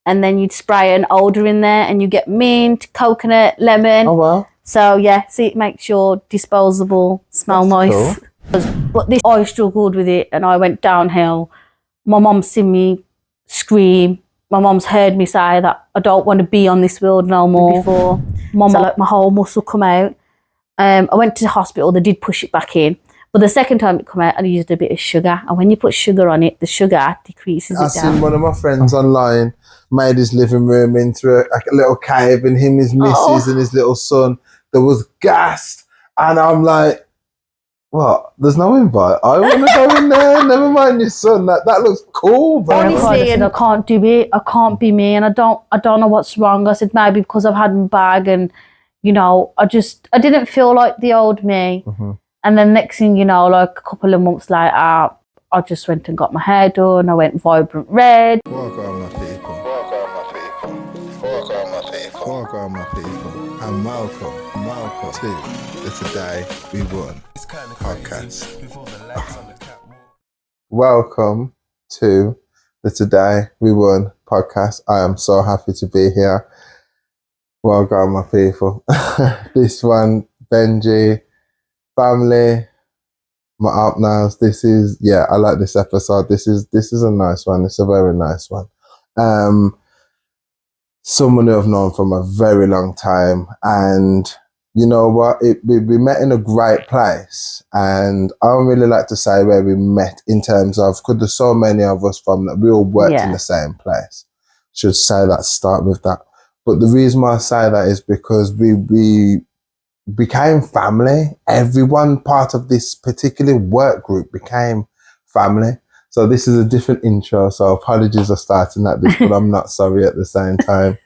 and then you'd spray an odor in there, and you get mint, coconut, lemon. Oh wow! So yeah, see, it makes your disposable smell nice. Cool. But this, I struggled with it, and I went downhill. My mum's seen me scream. My mum's heard me say that I don't want to be on this world no more. Before like my whole muscle come out. I went to the hospital. They did push it back in. But the second time it came out, I used a bit of sugar. And when you put sugar on it, the sugar decreases it down. I seen one of my friends online made his living room into a little cave, and him, his missus and his little son, there was gas. And I'm like, what? There's no invite. I want to go in there. Never mind your son. That looks cool, bro. Honestly, and I can't do it. I can't be me. And I don't know what's wrong. I said maybe because I've had my bag and, you know, I didn't feel like the old me. Mm-hmm. And then next thing you know, like a couple of months later, I just went and got my hair done. I went vibrant red. Wargwarn, my people. Wargwarn, my people. Wargwarn, my people. Wargwarn, my people. And welcome to the Today We Won podcast. Welcome to the Today We Won podcast. I am so happy to be here. Wargwarn, my people. This one, Benji, family, my up nows. I like this episode. This is a nice one. It's a very nice one. Someone who I've known from a very long time, and you know what? We met in a great place, and I don't really like to say where we met in terms of, because there's so many of us from that we all worked in the same place. Should say that, start with that. But the reason why I say that is because we became family. Everyone part of this particular work group became family. So this is a different intro. So apologies for starting like this, but I'm not sorry at the same time.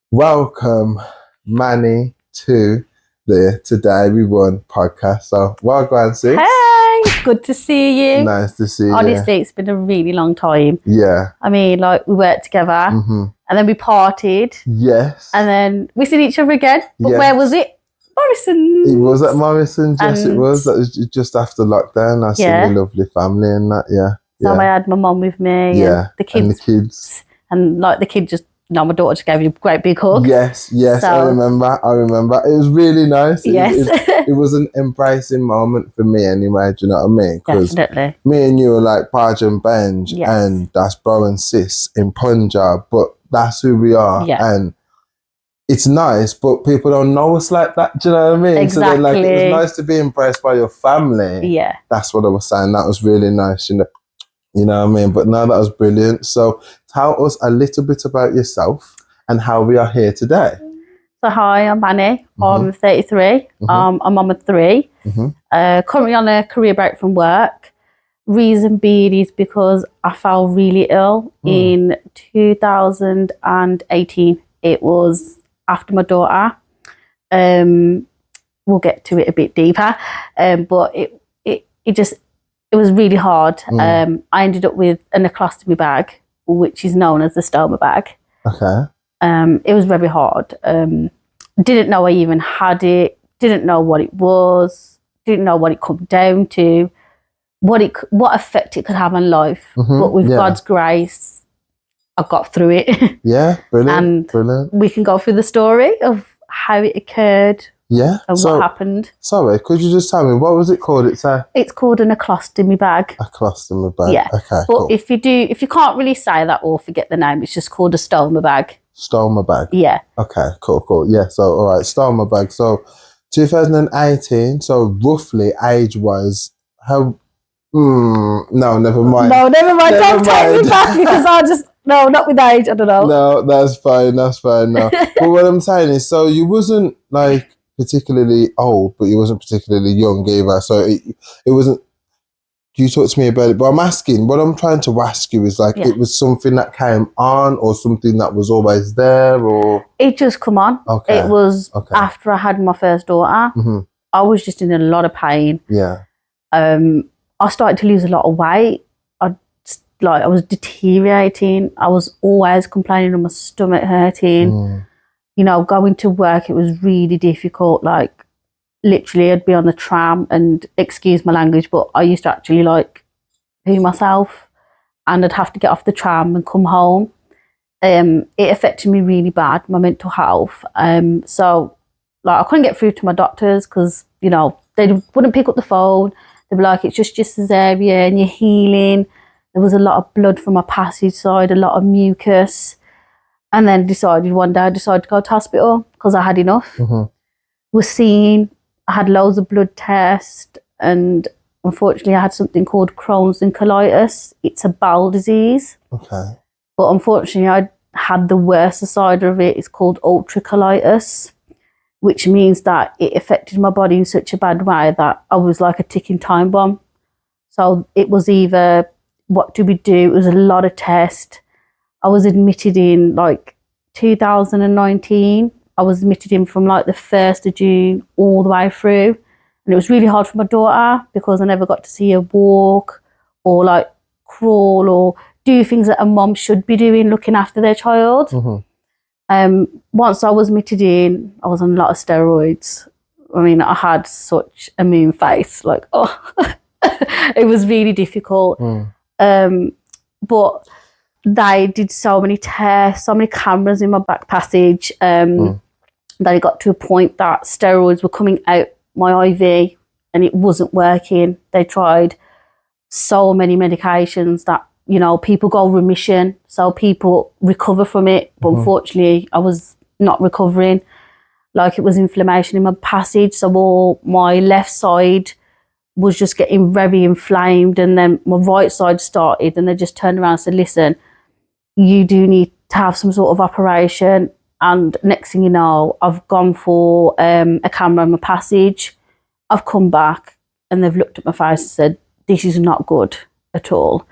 Welcome, Manny, to the Today We Won podcast. So Wargwarn, sis. Hey, good to see you. Nice to see you. Honestly, it's been a really long time. Yeah. I mean, like, we worked together, and then we partied. Yes. And then we seen each other again. But where was it? Morrison. It was at Morrison, yes, it was. That was just after lockdown. I seen your lovely family and that, So I had my mum with me, and the kids. And like the kid just, my daughter just gave me a great big hug. Yes, so, I remember. It was really nice. It was an embracing moment for me anyway, do you know what I mean? Definitely. Me and you were like Paj and Benj, and that's bro and sis in Punjab, but that's who we are. Yeah. And it's nice, but people don't know us like that. Do you know what I mean? Exactly. So they're like, it was nice to be embraced by your family. Yeah. That's what I was saying. That was really nice, you know what I mean? But no, that was brilliant. So tell us a little bit about yourself and how we are here today. So hi, I'm Manny. I'm 33. I'm a mum of 3. Currently on a career break from work. Reason being is because I fell really ill in 2018. It was after my daughter. We'll get to it a bit deeper, but it was really hard. I ended up with a colostomy bag, which is known as the stoma bag. Okay. It was very hard. Didn't know I even had it. Didn't know what it was. Didn't know what it come down to. What effect it could have on life. But with God's grace, I got through it. Yeah, brilliant. And brilliant. We can go through the story of how it occurred. Yeah. And what happened. Sorry, could you just tell me, what was it called? It's called a colostomy bag. A colostomy bag. Yeah. Okay. But cool. if you can't really say that or forget the name, it's just called a stoma bag. Stoma bag. Yeah. Okay, cool. Yeah, so all right, stoma bag. So 2018, so roughly age-wise, how no, never mind. No, never mind. Don't take me back because I'll just no, not with age, I don't know. No, that's fine, no. But what I'm saying is, so you wasn't like particularly old, but you wasn't particularly young either. So it wasn't. You talk to me about it, but I'm asking. What I'm trying to ask you is like, it was something that came on, or something that was always there, or it just come on. Okay. It was after I had my first daughter. I was just in a lot of pain. Yeah. I started to lose a lot of weight. I was deteriorating. I was always complaining of my stomach hurting. You know, going to work, it was really difficult. Like, literally, I'd be on the tram and, excuse my language, but I used to actually, like, pee myself, and I'd have to get off the tram and come home. it affected me really bad, my mental health. So like I couldn't get through to my doctors because, you know, they wouldn't pick up the phone. They'd be like, it's just cesarean, you're healing. There was a lot of blood from my passage side, a lot of mucus. And then one day I decided to go to hospital because I had enough. Was seen, I had loads of blood tests, and unfortunately I had something called Crohn's and colitis. It's a bowel disease. Okay. But unfortunately I had the worst side of it. It's called ultracolitis, which means that it affected my body in such a bad way that I was like a ticking time bomb. So it was either, what do we do? It was a lot of tests. I was admitted in like 2019. I was admitted in from like the 1st of June all the way through. And it was really hard for my daughter because I never got to see her walk or like crawl or do things that a mom should be doing, looking after their child. Once I was admitted in, I was on a lot of steroids. I mean, I had such a moon face, like, oh, it was really difficult. But they did so many tests, so many cameras in my back passage, that it got to a point that steroids were coming out my IV and it wasn't working. They tried so many medications that, you know, people go remission, so people recover from it. But unfortunately, I was not recovering. Like, it was inflammation in my passage, so all my left side was just getting very inflamed, and then my right side started, and they just turned around and said, listen, you do need to have some sort of operation. And next thing you know, I've gone for a camera in my passage. I've come back and they've looked at my face and said, this is not good at all.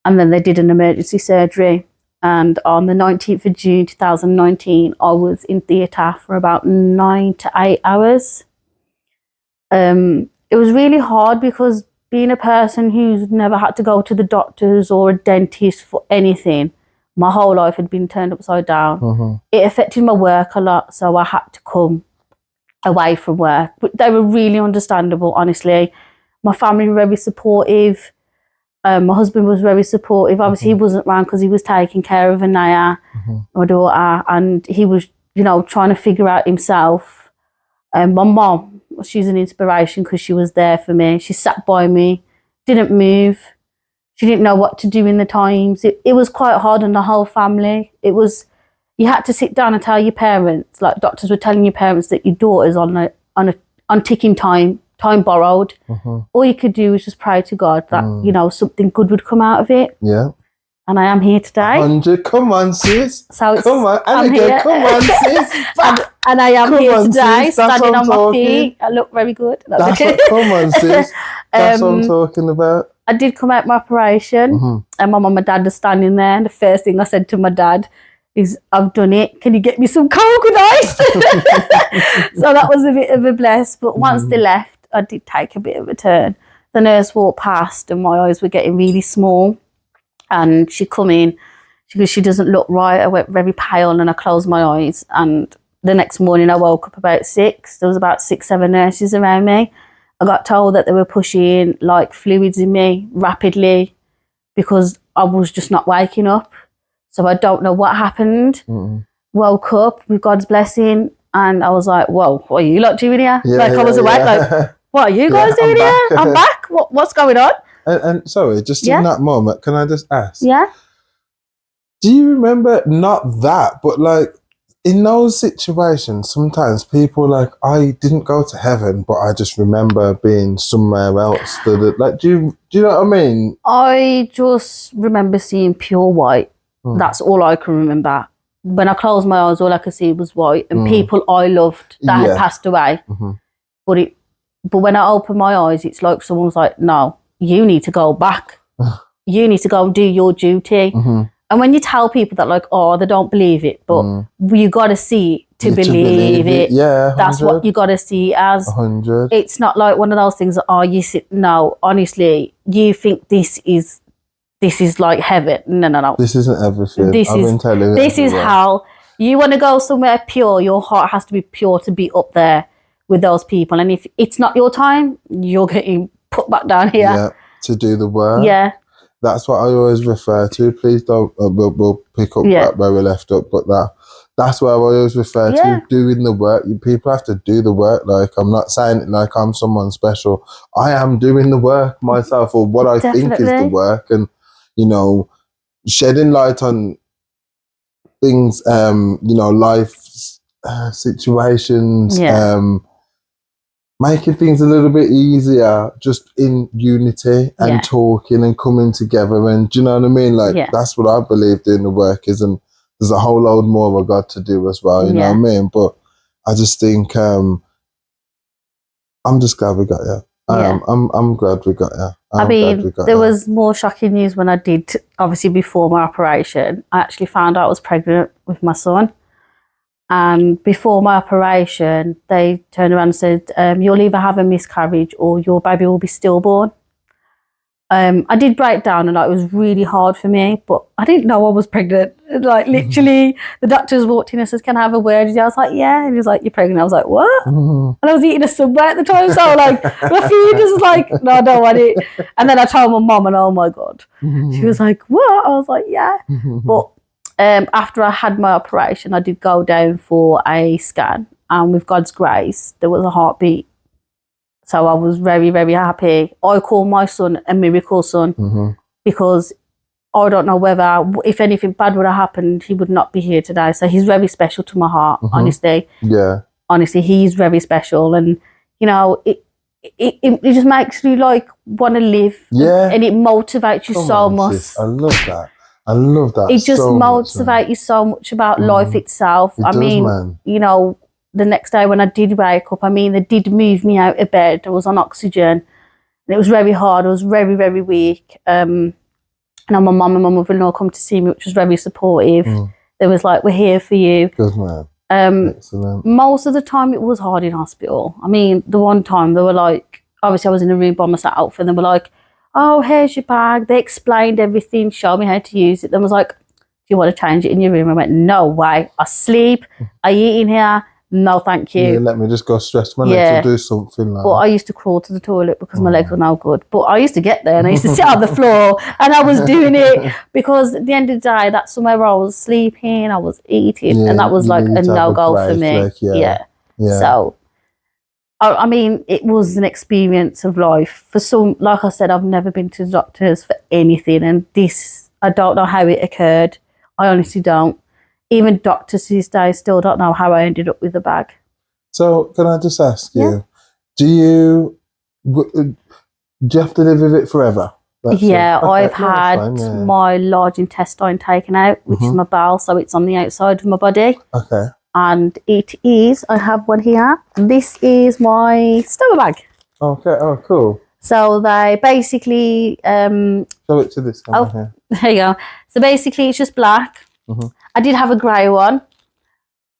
And then they did an emergency surgery. And on the 19th of June 2019, I was in theatre for about 9 to 8 hours. It was really hard because being a person who's never had to go to the doctors or a dentist for anything, my whole life had been turned upside down. It affected my work a lot, so I had to come away from work. But they were really understandable, honestly. My family were very supportive. My husband was very supportive. Obviously, he wasn't around because he was taking care of Anaya, my daughter, and he was, you know, trying to figure out himself. My mom, she's an inspiration because she was there for me. She sat by me, didn't move. She didn't know what to do in the times. It was quite hard on the whole family. It was, you had to sit down and tell your parents, like doctors were telling your parents that your daughter's on ticking time borrowed. All you could do was just pray to God that, you know, something good would come out of it. Yeah. And I am here today. 100, come on, sis. So come on, and again, come on, sis. and I am here today, sis. standing on my feet. I look very good. That's what, come on, sis. That's what I'm talking about. I did come out my operation, and my mum and dad are standing there. And the first thing I said to my dad is, I've done it. Can you get me some Coke with ice? So that was a bit of a bless. But once they left, I did take a bit of a turn. The nurse walked past and my eyes were getting really small. And she come in, she goes, she doesn't look right. I went very pale and I closed my eyes. And the next morning I woke up about 6. There was about 6, 7 nurses around me. I got told that they were pushing like fluids in me rapidly because I was just not waking up. So I don't know what happened. Woke up with God's blessing and I was like, whoa, what are you lot doing here? I was awake, like, what are you guys doing here? I'm back. What's going on? And sorry, just in that moment, can I just ask? Yeah. Do you remember, not that, but like in those situations, sometimes people like, I didn't go to heaven, but I just remember being somewhere else. Like, do you know what I mean? I just remember seeing pure white. That's all I can remember. When I closed my eyes, all I could see was white and people I loved that had passed away. But when I opened my eyes, it's like someone's like, no, you need to go back. You need to go and do your duty. And when you tell people that, like, oh, they don't believe it, but you got to see it to believe it. Yeah, 100. That's what you got to see as. 100. It's not like one of those things that, oh, you sit, no, honestly, you think this is like heaven. No. This isn't everything. This is hell. You want to go somewhere pure, your heart has to be pure to be up there with those people. And if it's not your time, you're getting put back down here. Yeah, to do the work. Yeah. That's what I always refer to. Please don't. We'll pick up Yeah. where we left up, but that's where I always refer Yeah. to doing the work. People have to do the work. Like, I'm not saying it like I'm someone special. I am doing the work myself, or what I think is the Definitely. work, and you know, shedding light on things. You know, life situations. Yeah. Making things a little bit easier, just in unity and Yeah. talking and coming together, and do you know what I mean? Like, Yeah. that's what I believe doing the work is, and there's a whole load more I've got to do as well. You know Yeah. what I mean? But I just think I'm just glad we got here. Yeah. I'm glad we got here. I mean, there was more shocking news when I did, obviously before my operation. I actually found out I was pregnant with my son. And before my operation, they turned around and said, you'll either have a miscarriage or your baby will be stillborn. I did break down and it was really hard for me, but I didn't know I was pregnant. Like, literally, the doctors walked in and said, can I have a word? And I was like, yeah. And he was like, you're pregnant. I was like, what? And I was eating a Subway at the time, so like, my fetus was like, no, I don't want it. And then I told my mum, and oh my God. She was like, what? I was like, yeah. But after I had my operation, I did go down for a scan, and with God's grace, there was a heartbeat. So I was very, very happy. I call my son a miracle son because I don't know whether, if anything bad would have happened, he would not be here today. So he's very special to my heart, honestly. Yeah. Honestly, he's very special. And, you know, it just makes you, like, want to live. Yeah. And it motivates you so much. Sis. I love that. I love that. It just so motivates you so much about life itself. It I does, mean, man. you know, the next day when I did wake up, I mean, they did move me out of bed. I was on oxygen. And it was very hard. I was very, very weak. And my mum and my mother-in-law come to see me, which was very supportive. They was like, we're here for you. Good, man. Excellent. Most of the time it was hard in hospital. I mean, the one time they were like, obviously I was in a room by myself, and they were like, oh, here's your bag. They explained everything, showed me how to use it. Then was like, do you want to change it in your room? I went, no way. I sleep. I eat in here. No, thank you. Yeah, let me just go stretch my legs or do something like But I used to crawl to the toilet because my legs were no good. But I used to get there and I used to sit on the floor, and I was doing it because at the end of the day, that's somewhere where I was sleeping, I was eating, and that was like a no-go for me. Like, yeah. So, I mean, it was an experience of life. For some, like I said, I've never been to the doctors for anything, and this, I don't know how it occurred. I honestly don't. Even doctors these days still don't know how I ended up with the bag. So, can I just ask you, do you have to live with it forever? I've had my large intestine taken out, which is my bowel, so it's on the outside of my body. Okay. And it is, I have one here. This is my stomach bag. Okay, oh, cool. So they basically... show it to this camera here. There you go. So basically it's just black. I did have a grey one,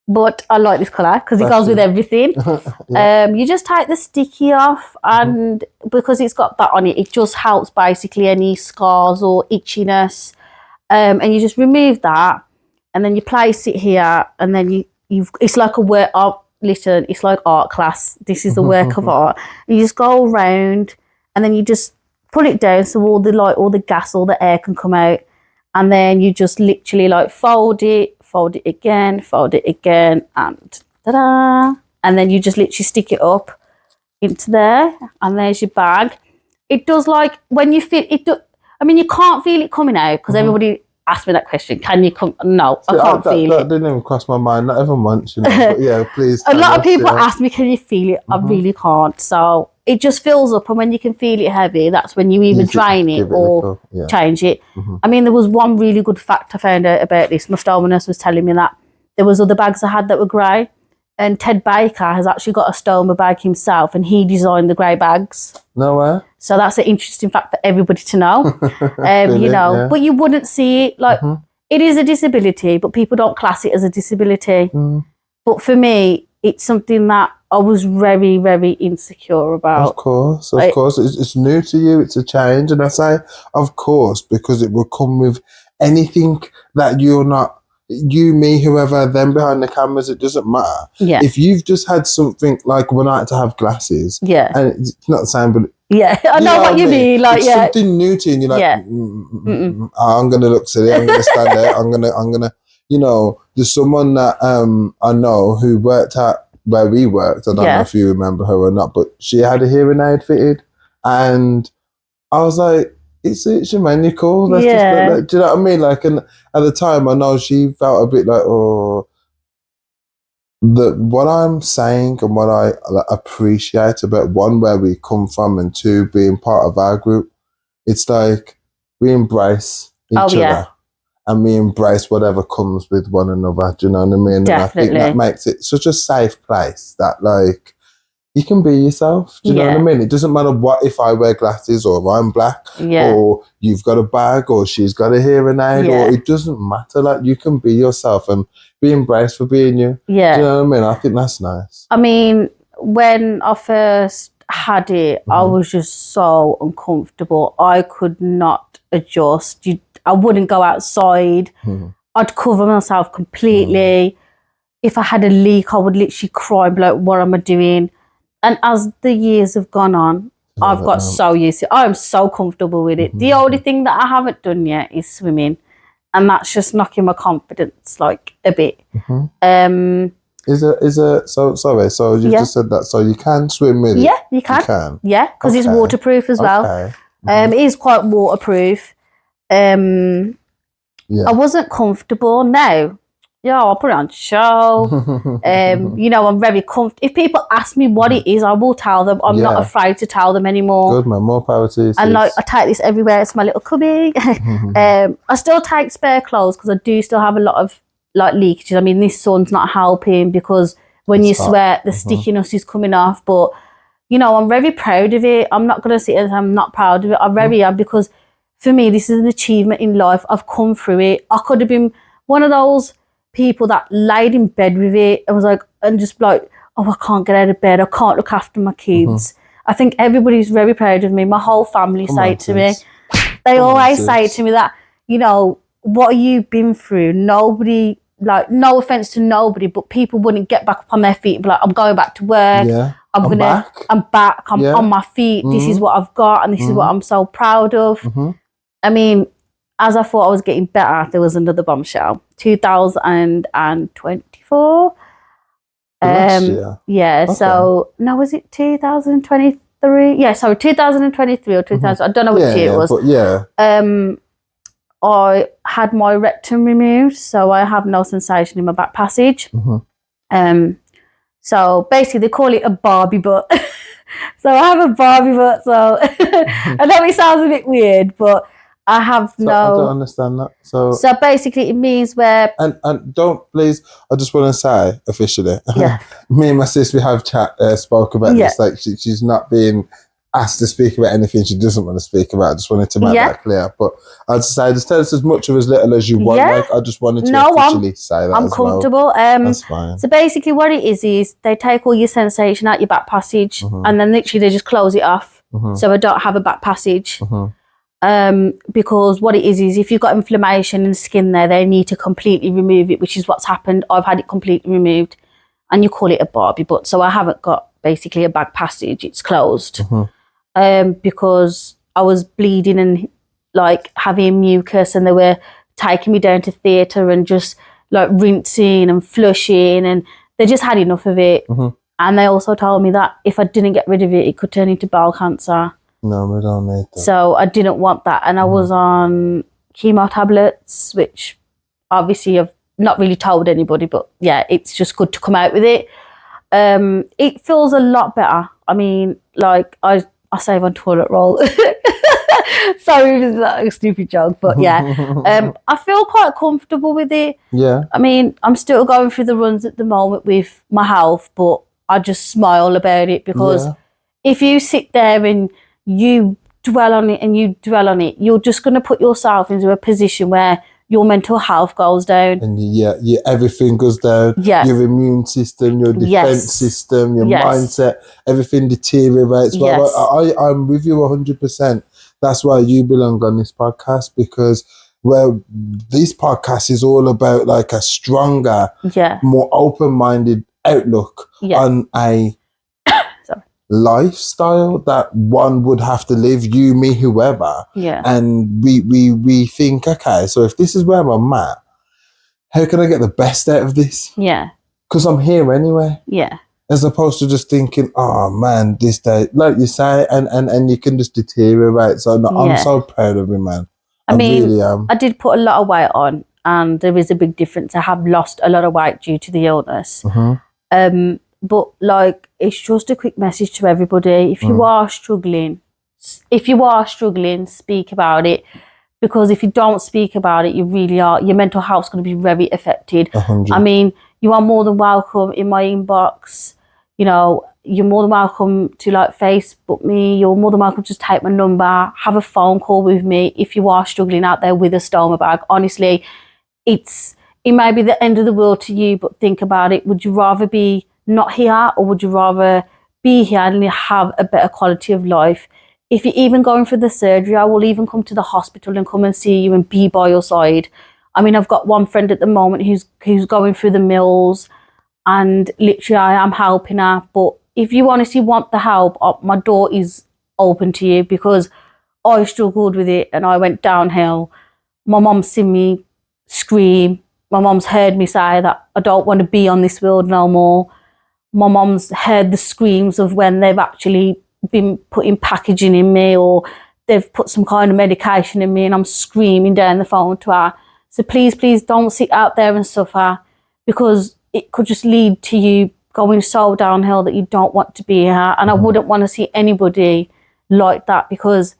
but I like this colour because it goes with everything. You just take the sticky off, and because it's got that on it, it just helps basically any scars or itchiness. And you just remove that, and then you place it here, and then it's like a work art. Listen, it's like art class. This is the work of art. You just go around, and then you just pull it down so all the gas, all the air can come out. And then you just literally like fold it again, and ta-da! And then you just literally stick it up into there, and there's your bag. It does, like, when you feel it, I mean, you can't feel it coming out because everybody asked me that question. Can you come? No, I can't feel it. That didn't even cross my mind, not even once, you know. But yeah, please. A lot of people ask me, can you feel it? I really can't. So it just fills up, and when you can feel it heavy, that's when you either drain it or change it. I mean, there was one really good fact I found out about this. My stoma nurse was telling me that there was other bags I had that were grey, and Ted Baker has actually got a stoma bag himself, and he designed the grey bags. No way. So that's an interesting fact for everybody to know. You know, but you wouldn't see it. Like, it is a disability, but people don't class it as a disability. But for me, it's something that I was very, very insecure about. Of course. It's new to you. It's a change. And I say, of course, because it will come with anything that you're not, you, me, whoever, them behind the cameras, it doesn't matter. Yeah. If you've just had something like when I had to have glasses, yeah, and it's not the same, but Yeah, I know what you mean. Like, it's something new to you. And you're like, I'm gonna look silly. I'm gonna stand there. I'm gonna. You know, there's someone that I know who worked at where we worked. I don't know if you remember her or not, but she had a hearing aid fitted, and I was like, it's your man, you're cool. Let's just like, do you know what I mean? Like, and at the time, I know she felt a bit like, what I'm saying and what I appreciate about, one, where we come from, and two, being part of our group, it's like we embrace each other and we embrace whatever comes with one another. Do you know what I mean? Definitely. And I think that makes it such a safe place that, like, you can be yourself. Do you know what I mean? It doesn't matter what, if I wear glasses or if I'm black or you've got a bag or she's got a hearing aid or it doesn't matter. Like, you can be yourself and be embraced for being you. Yeah. Do you know what I mean? I think that's nice. I mean, when I first had it, I was just so uncomfortable. I could not adjust. I wouldn't go outside. I'd cover myself completely. If I had a leak, I would literally cry and be like, what am I doing? And as the years have gone on, I've got so used to it. I am so comfortable with it. The only thing that I haven't done yet is swimming. And that's just knocking my confidence like a bit. So you just said that. So you can swim with it? Yeah, you can. Yeah, because it's waterproof as well. It is quite waterproof. I wasn't comfortable. No. I'll put it on show. You know, I'm very comfortable. If people ask me what it is, I will tell them. I'm not afraid to tell them anymore. Good, man. More power to you. And like, I take this everywhere. It's my little cubby. I still take spare clothes because I do still have a lot of like leakages. I mean, this sun's not helping because when you sweat, the stickiness is coming off. But, you know, I'm very proud of it. I'm not going to sit and say I'm not proud of it. I very am, because for me, this is an achievement in life. I've come through it. I could have been one of those people that laid in bed with it and was like, and just like, oh, I can't get out of bed. I can't look after my kids. I think everybody's very proud of me. My whole family say it to me. They always say to me that, you know, what you've been through, nobody, like, no offense to nobody, but people wouldn't get back up on their feet and be like, I'm going back to work. I'm back. I'm on my feet. This is what I've got, and this is what I'm so proud of. I mean, as I thought I was getting better, there was another bombshell. 2024. Last year. Yeah. Okay. So no, was it 2023? Yeah. Sorry, 2023 or 2000. I don't know which year it was. But I had my rectum removed, so I have no sensation in my back passage. So basically, they call it a Barbie butt. So I have a Barbie butt. So I know it sounds a bit weird, but I have I don't understand that. So basically, it means where and don't, please. I just want to say officially. Yeah. Me and my sister, we have spoke about this. Like, she's not being asked to speak about anything she doesn't want to speak about. I just wanted to make that clear. But I'd say just tell us as much or as little as you want. Like, I just wanted to officially say that. I'm comfortable. That's fine. So basically, what it is they take all your sensation out your back passage, and then literally they just close it off, so I don't have a back passage. Because what it is if you've got inflammation in the skin there, they need to completely remove it, which is what's happened. I've had it completely removed, and you call it a Barbie butt. So I haven't got basically a back passage. It's closed. Because I was bleeding and like having mucus, and they were taking me down to theatre and just like rinsing and flushing, and they just had enough of it. And they also told me that if I didn't get rid of it, it could turn into bowel cancer. No, we don't need that. So I didn't want that. And I was on chemo tablets, which obviously I've not really told anybody, but yeah, it's just good to come out with it. It feels a lot better. I mean, like I save on toilet roll. Sorry, it's like a stupid joke, but yeah. I feel quite comfortable with it. Yeah. I mean, I'm still going through the runs at the moment with my health, but I just smile about it, because if you sit there and you dwell on it, you're just going to put yourself into a position where your mental health goes down. And everything goes down. Yeah. Your immune system, your defense system, your mindset, everything deteriorates. Well, I'm with you 100%. That's why you belong on this podcast, because this podcast is all about like a stronger, more open-minded outlook on a lifestyle that one would have to live, you, me, whoever. Yeah. And we think, okay, so if this is where I'm at, how can I get the best out of this? Yeah. Because I'm here anyway. Yeah. As opposed to just thinking, oh man, this day, like you say, and you can just deteriorate. So no, I'm so proud of you, man. I mean, really am. I did put a lot of weight on, and there is a big difference. I have lost a lot of weight due to the illness. But like, it's just a quick message to everybody. If you are struggling, speak about it. Because if you don't speak about it, you really are, your mental health is going to be very affected. 100. I mean, you are more than welcome in my inbox. You know, you're more than welcome to like Facebook me. You're more than welcome to just take my number, have a phone call with me if you are struggling out there with a stoma bag. Honestly, it may be the end of the world to you, but think about it. Would you rather be not here, or would you rather be here and have a better quality of life? If you're even going for the surgery, I will even come to the hospital and come and see you and be by your side. I mean, I've got one friend at the moment who's going through the mills, and literally I am helping her. But if you honestly want the help, my door is open to you, because I struggled with it and I went downhill. My mom's seen me scream. My mom's heard me say that I don't want to be on this world no more. My mom's heard the screams of when they've actually been putting packaging in me, or they've put some kind of medication in me, and I'm screaming down the phone to her. So please, please don't sit out there and suffer, because it could just lead to you going so downhill that you don't want to be here. And I wouldn't want to see anybody like that, because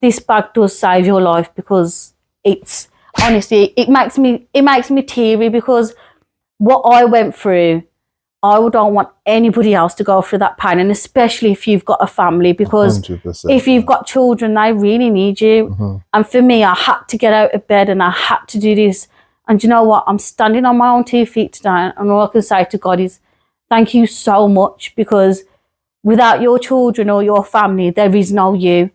this bag does save your life. Because it's honestly, it makes me teary, because what I went through, I don't want anybody else to go through that pain, and especially if you've got a family, because 100%. if you've got children, they really need you. And for me, I had to get out of bed and I had to do this. And you know what? I'm standing on my own 2 feet today, and all I can say to God is, thank you so much, because without your children or your family, there is no you.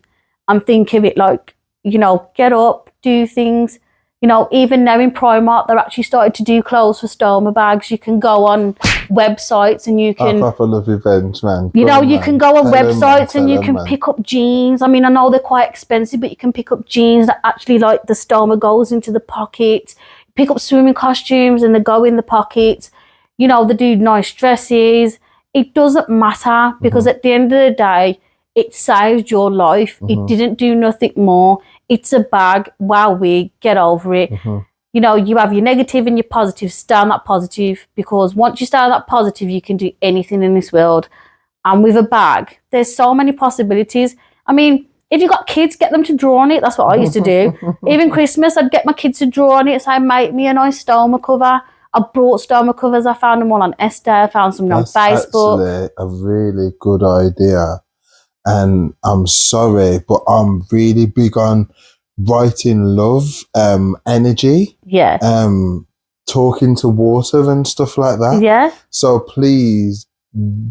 And think of it like, you know, get up, do things. You know, even now in Primark, they're actually started to do clothes for stoma bags. You can go on websites and you can... I love revenge, man. You know, you can go on websites and you can pick up jeans. I mean, I know they're quite expensive, but you can pick up jeans that actually, like, the stoma goes into the pockets. Pick up swimming costumes and they go in the pockets. You know, they do nice dresses. It doesn't matter, because at the end of the day, it saved your life. It didn't do nothing more. It's a bag. Wow, we get over it. You know, you have your negative and your positive. Stay on that positive, because once you stay on that positive, you can do anything in this world. And with a bag, there's so many possibilities. I mean, if you've got kids, get them to draw on it. That's what I used to do. Even Christmas, I'd get my kids to draw on it. So I make me a nice stoma cover. I brought stoma covers. I found them all on Esther. I found some on Facebook. That's actually a really good idea. And I'm sorry, but I'm really big on writing love, energy. Yeah. Talking to water and stuff like that. Yeah. So please,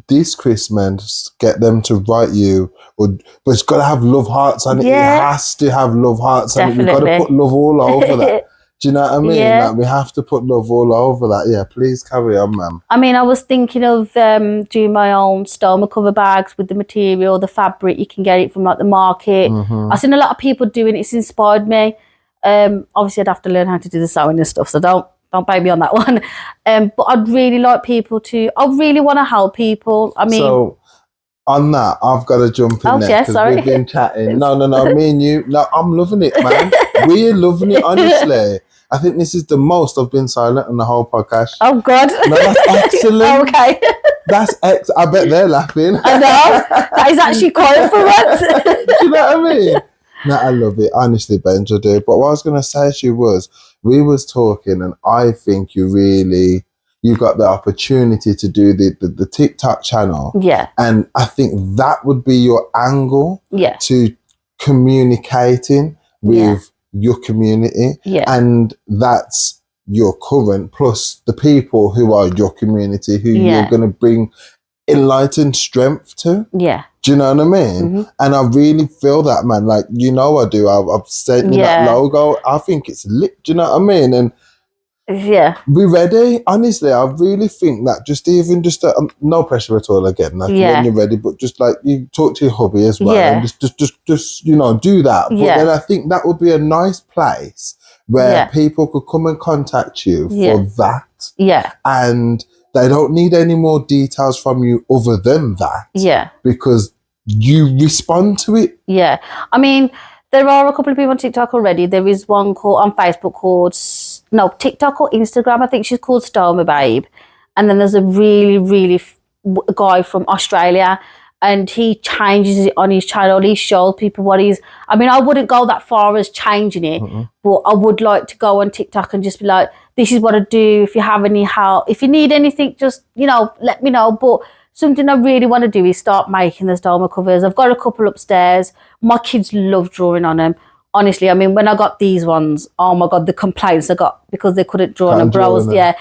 this Christmas, get them to write you. But it's got to have love hearts on it. Yeah. It has to have love hearts on it. We've got Definitely. to put love all over that. Do you know what I mean? Yeah. Like, we have to put love all over that. Yeah, please carry on, ma'am. I mean, I was thinking of doing my own stoma cover bags with the material, the fabric. You can get it from like the market. I've seen a lot of people doing it. It's inspired me. Obviously, I'd have to learn how to do the sewing and stuff, so don't bite me on that one. But I'd really like people to. I really want to help people. I mean, so on that, I've got to jump in there, because we've been chatting. No, me and you. No, I'm loving it, man. We're loving it, honestly. I think this is the most I've been silent on the whole podcast. Oh God! No, that's excellent. Okay. That's I bet they're laughing. I know. That is actually quiet for once. Do you know what I mean? No, I love it. Honestly, Benj, I do. But what I was going to say to you was, we was talking, and I think you got the opportunity to do the TikTok channel. Yeah. And I think that would be your angle. Yeah. To communicating with your community. Yeah. And that's your current plus the people who are your community, who you're going to bring enlightened strength to. Yeah. Do you know what I mean? And I really feel that, man. Like, you know I do. I've sent you that logo. I think it's lit. Do you know what I mean? And Yeah. Be ready. Honestly, I really think that just no pressure at all again. Like when you're ready, but just like you talk to your hubby as well, and just do that. But then I think that would be a nice place where people could come and contact you for that. Yeah. And they don't need any more details from you other than that. Yeah. Because you respond to it. Yeah. I mean, there are a couple of people on TikTok already. There is one on Facebook called, TikTok or Instagram. I think she's called Stoma Babe. And then there's a really guy from Australia, and he changes it on his channel. He shows people what he's, I mean, I wouldn't go that far as changing it, but I would like to go on TikTok and just be like, this is what I do. If you have any help, if you need anything, just, let me know. But something I really want to do is start making the stoma covers. I've got a couple upstairs. My kids love drawing on them. Honestly, I mean, when I got these ones, oh my God, the complaints I got because they couldn't draw on them. But I was like,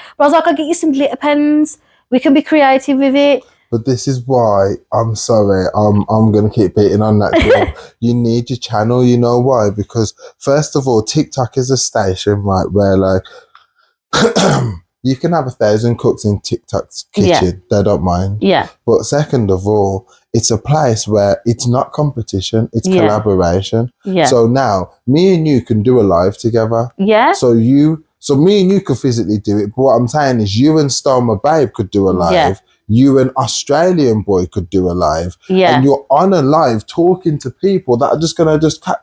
I'll get you some glitter pens. We can be creative with it. But this is why, I'm sorry, I'm going to keep beating on that girl. You need your channel, you know why? Because first of all, TikTok is a station, right, where like, you can have 1,000 cooks in TikTok's kitchen. They don't mind. Yeah. But second of all, it's a place where it's not competition, it's collaboration. Yeah. So now, me and you can do a live together. Yeah. So me and you could physically do it. But what I'm saying is you and Stoma Babe could do a live. Yeah. You and Australian boy could do a live. Yeah. And you're on a live talking to people that are just going to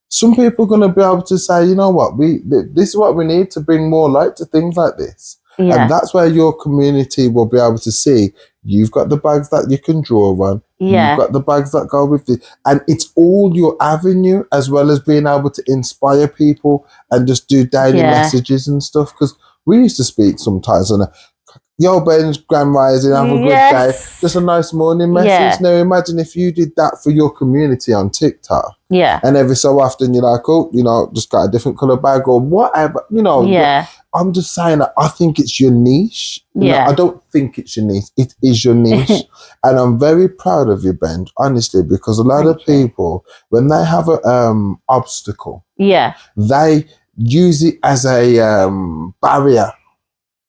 some people are going to be able to say, you know what, this is what we need to bring more light to things like this. Yeah. And that's where your community will be able to see you've got the bags that you can draw on. Yeah. You've got the bags that go with it. And it's all your avenue, as well as being able to inspire people and just do daily messages and stuff. Because we used to speak sometimes on yo, Ben's grand rising, have a good day. Just a nice morning message. Yeah. Now imagine if you did that for your community on TikTok. Yeah. And every so often you're like, oh, just got a different colour bag or whatever, Yeah. I'm just saying that I think it's your niche. I don't think it's your niche. It is your niche. And I'm very proud of you, Ben, honestly, because a lot of people, when they have an obstacle, they use it as a barrier.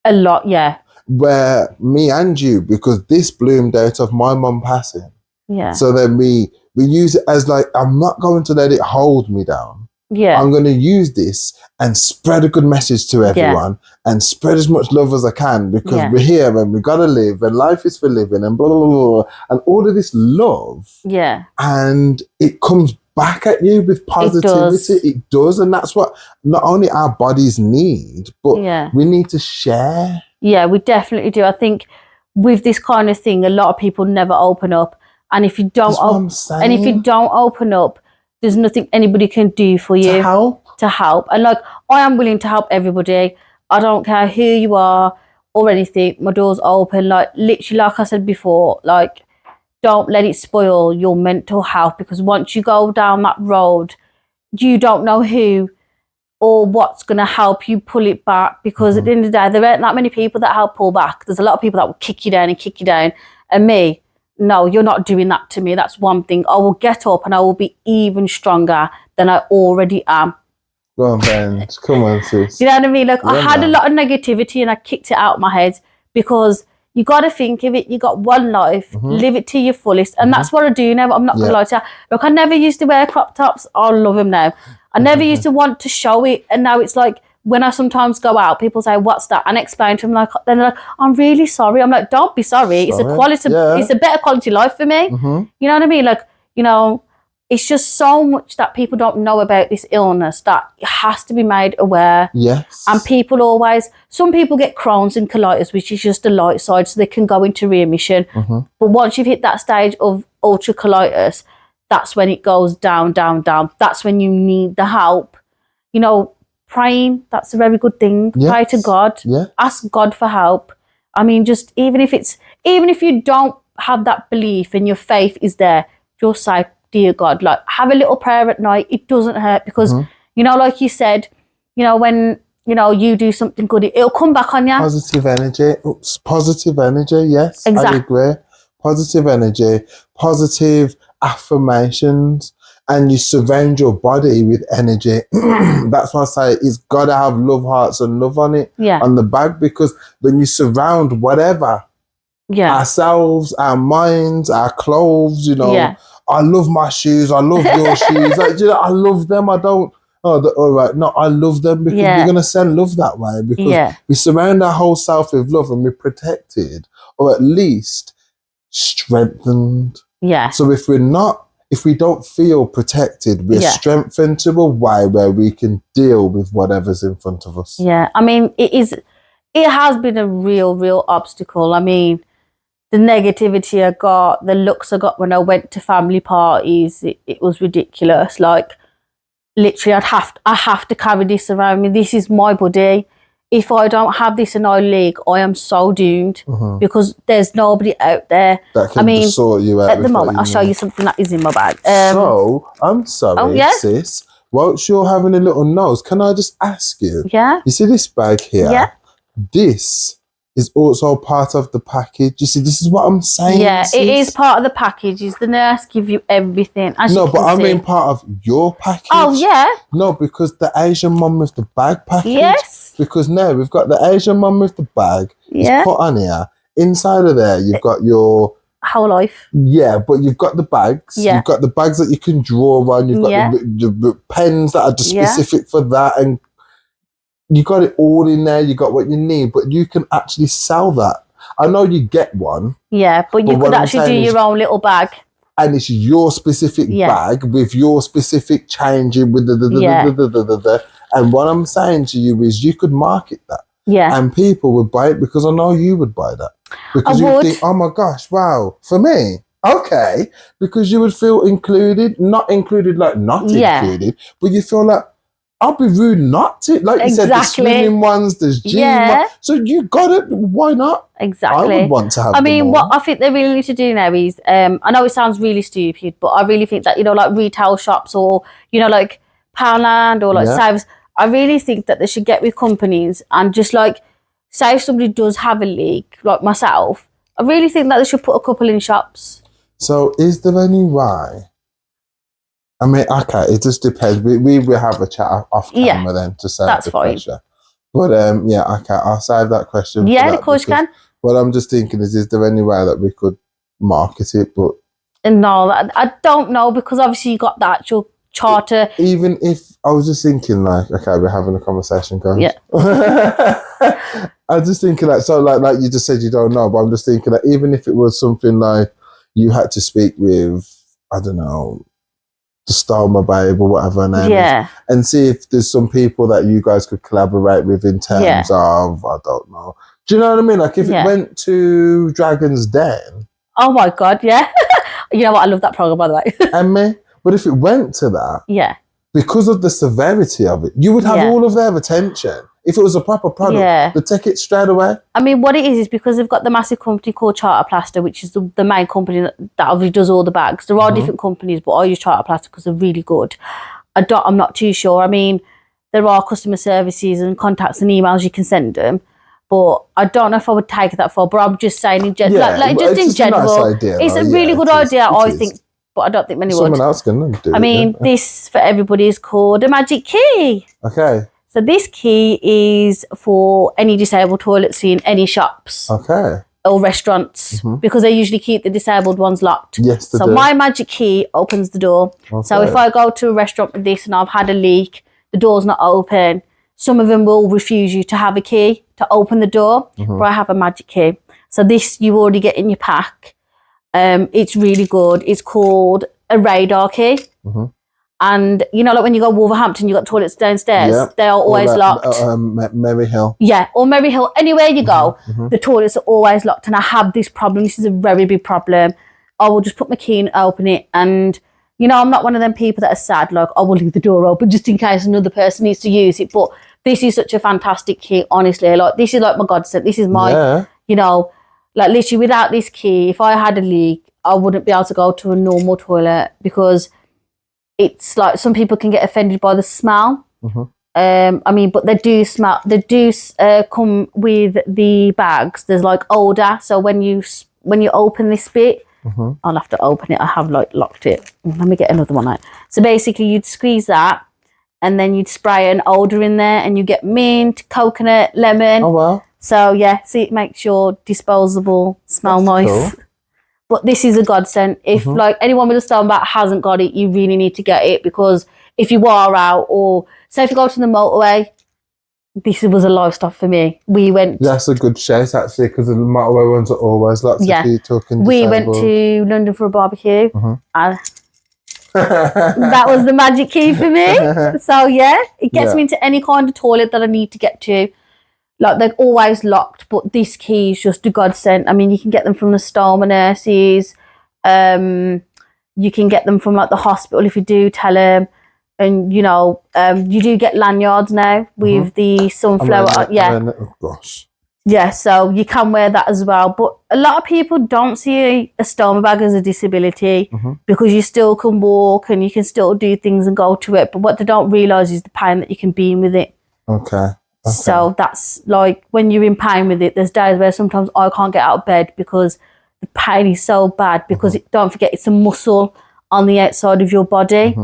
A lot, yeah. Where me and you, because this bloomed out of my mum passing. Yeah. So then we use it as like, I'm not going to let it hold me down. Yeah. I'm going to use this and spread a good message to everyone and spread as much love as I can, because we're here and we got to live and life is for living and blah, blah, blah, blah, and all of this love. Yeah. And it comes back at you with positivity. It does. And that's what not only our bodies need, but we need to share. Yeah, we definitely do. I think with this kind of thing, a lot of people never open up, and if you don't open up, there's nothing anybody can do for you to help. And like, I am willing to help everybody. I don't care who you are or anything. My door's open. Like literally, like I said before, like don't let it spoil your mental health, because once you go down that road, you don't know who or what's going to help you pull it back, because at the end of the day, there aren't that many people that help pull back. There's a lot of people that will kick you down. And me, no, you're not doing that to me. That's one thing. I will get up and I will be even stronger than I already am. Go on, Ben. Come on, sis. You know what I mean? Like, I had a lot of negativity and I kicked it out of my head, because you got to think of it. You got one life, live it to your fullest. And that's what I do now. I'm not going to lie to you. Look, I never used to wear crop tops. I love them now. I never used to want to show it, and now it's like when I sometimes go out, people say, "What's that?" and I explain to them, like, then they're like, "I'm really sorry." I'm like, "Don't be sorry. It's a quality. It's a better quality life for me." You know what I mean? Like, it's just so much that people don't know about this illness that it has to be made aware. Yes. And some people get Crohn's and colitis, which is just the light side, so they can go into remission. But once you've hit that stage of ultra colitis, that's when it goes down, down, down. That's when you need the help. Praying, that's a very good thing. Yes. Pray to God. Yeah. Ask God for help. I mean, just even if you don't have that belief and your faith is there, just say, dear God, like, have a little prayer at night. It doesn't hurt, because, like you said, when, you do something good, it'll come back on you. Positive energy. Positive energy. Yes. Exactly. I agree. Positive energy, positive affirmations. and you surround your body with energy. That's why I say it's got to have love hearts and love on it, on the bag, because when you surround whatever, ourselves, our minds, our clothes, you know, I love my shoes, I love your shoes, like, you know, I love them. I don't, all right, no, I love them because we're going to send love that way, because we surround our whole self with love and we're protected, or at least strengthened. So if we don't feel protected, we're strengthened to a way where we can deal with whatever's in front of us. I mean, it has been a real obstacle. I mean, the negativity I got, the looks I got when I went to family parties, it was ridiculous. Like, literally, I have to carry this around me. This is my body. If I don't have this in my leg, I am so doomed, because there's nobody out there that can sort you out. At the moment, I'll show you something that is in my bag. So, I'm sorry, sis. Whilst you're having a little nose, can I just ask you? You see this bag here? This is also part of the package. You see, this is what I'm saying. Sis. It is part of the package. Is the nurse give you everything? No, but I mean part of your package. Oh, yeah. No, because the Asian mum with the bag package. Yes. Because now we've got the Asian mum with the bag. It's put on here. Inside of there, you've got your whole life. Yeah, but you've got the bags. You've got the bags that you can draw on. You've got the pens that are just specific for that, and you got it all in there. You got what you need, but you can actually sell that. I know you get one. Yeah, but you could actually do your own little bag. And it's your specific bag with your specific changing with the. And what I'm saying to you is you could market that. And people would buy it, because I know you would buy that. Because you think, oh my gosh, wow, for me. Okay. Because you would feel included, not included like not included, but you feel like, I'll be rude not to. Like you said, there's swimming ones, there's gym ones. So you got it. Why not? Exactly. I would want to have I mean, them all. what I think they really need to do now is, I know it sounds really stupid, but I really think that, you know, like retail shops or, you know, like Poundland or like Savers, I really think that they should get with companies and just like, say if somebody does have a leak, like myself, I really think that they should put a couple in shops. So is there any way? I mean, okay, it just depends. We will have a chat off camera then to save the pressure. But okay, I'll save that question. Yeah, of course you can. What I'm just thinking is there any way that we could market it? But no, I don't know, because obviously you got the actual charter. Even if I was just thinking, like, okay, we're having a conversation, guys. Yeah. I'm just thinking, like, so, like you just said, you don't know, but I'm just thinking that even if it was something like you had to speak with, I don't know, the Stoma Babe or whatever her name is, and see if there's some people that you guys could collaborate with in terms of, I don't know. Do you know what I mean? Like if it went to Dragon's Den. Oh my God, yeah. You know what? I love that program, by the way. And me? But if it went to that, because of the severity of it, you would have all of their attention. If it was a proper product, they'd take it straight away. I mean, what it is because they've got the massive company called Charter Plaster, which is the main company that obviously does all the bags. There are different companies, but I use Charter Plaster because they're really good. I'm not too sure. I mean, there are customer services and contacts and emails you can send them, but I don't know if I would take it that far. But I'm just saying in general, just in general, a nice idea, it's a really good idea, I think. But I don't think many would. Someone else can do it. I mean, this for everybody is called a magic key. Okay. So this key is for any disabled toilets in any shops. Okay. Or restaurants, because they usually keep the disabled ones locked. Yes, they do. My magic key opens the door. Okay. So if I go to a restaurant with this and I've had a leak, the door's not open, some of them will refuse you to have a key to open the door, but I have a magic key. So this you already get in your pack. It's really good. It's called a radar key. And you know, like when you go Wolverhampton, you got toilets downstairs. They are always locked. Mary Hill. Yeah, or Mary Hill. Anywhere you go, the toilets are always locked. And I have this problem. This is a very big problem. I will just put my key in, open it, and you know, I'm not one of them people that are sad. Like I will leave the door open just in case another person needs to use it. But this is such a fantastic key. Honestly, like this is like my godsend. This is my, you know, like literally without this key, if I had a leak, I wouldn't be able to go to a normal toilet because it's like some people can get offended by the smell. I mean, but they do smell. They do come with the bags. There's like odor. So when you open this bit, I'll have to open it. I have like locked it. Let me get another one out. So basically you'd squeeze that and then you'd spray an odor in there and you get mint, coconut, lemon. Oh, wow. So yeah, see, it makes your disposable smell nice. Cool. But this is a godsend. If like anyone with a stone bag hasn't got it, you really need to get it, because if you are out, or say if you go to the motorway, this was a livestock for me. We went. That's a good shout, actually, because the motorway ones are always lots of people talking. We went to London for a barbecue. That was the magic key for me. So yeah, it gets me into any kind of toilet that I need to get to. Like, they're always locked, but this key is just a godsend. I mean, you can get them from the stoma nurses. You can get them from like the hospital if you do tell them. And, you know, you do get lanyards now with the sunflower. Oh, gosh. Yeah, so you can wear that as well. But a lot of people don't see a stoma bag as a disability because you still can walk and you can still do things and go to it. But what they don't realise is the pain that you can be in with it. Okay. So that's like, when you're in pain with it, there's days where sometimes I can't get out of bed because the pain is so bad, because don't forget, it's a muscle on the outside of your body.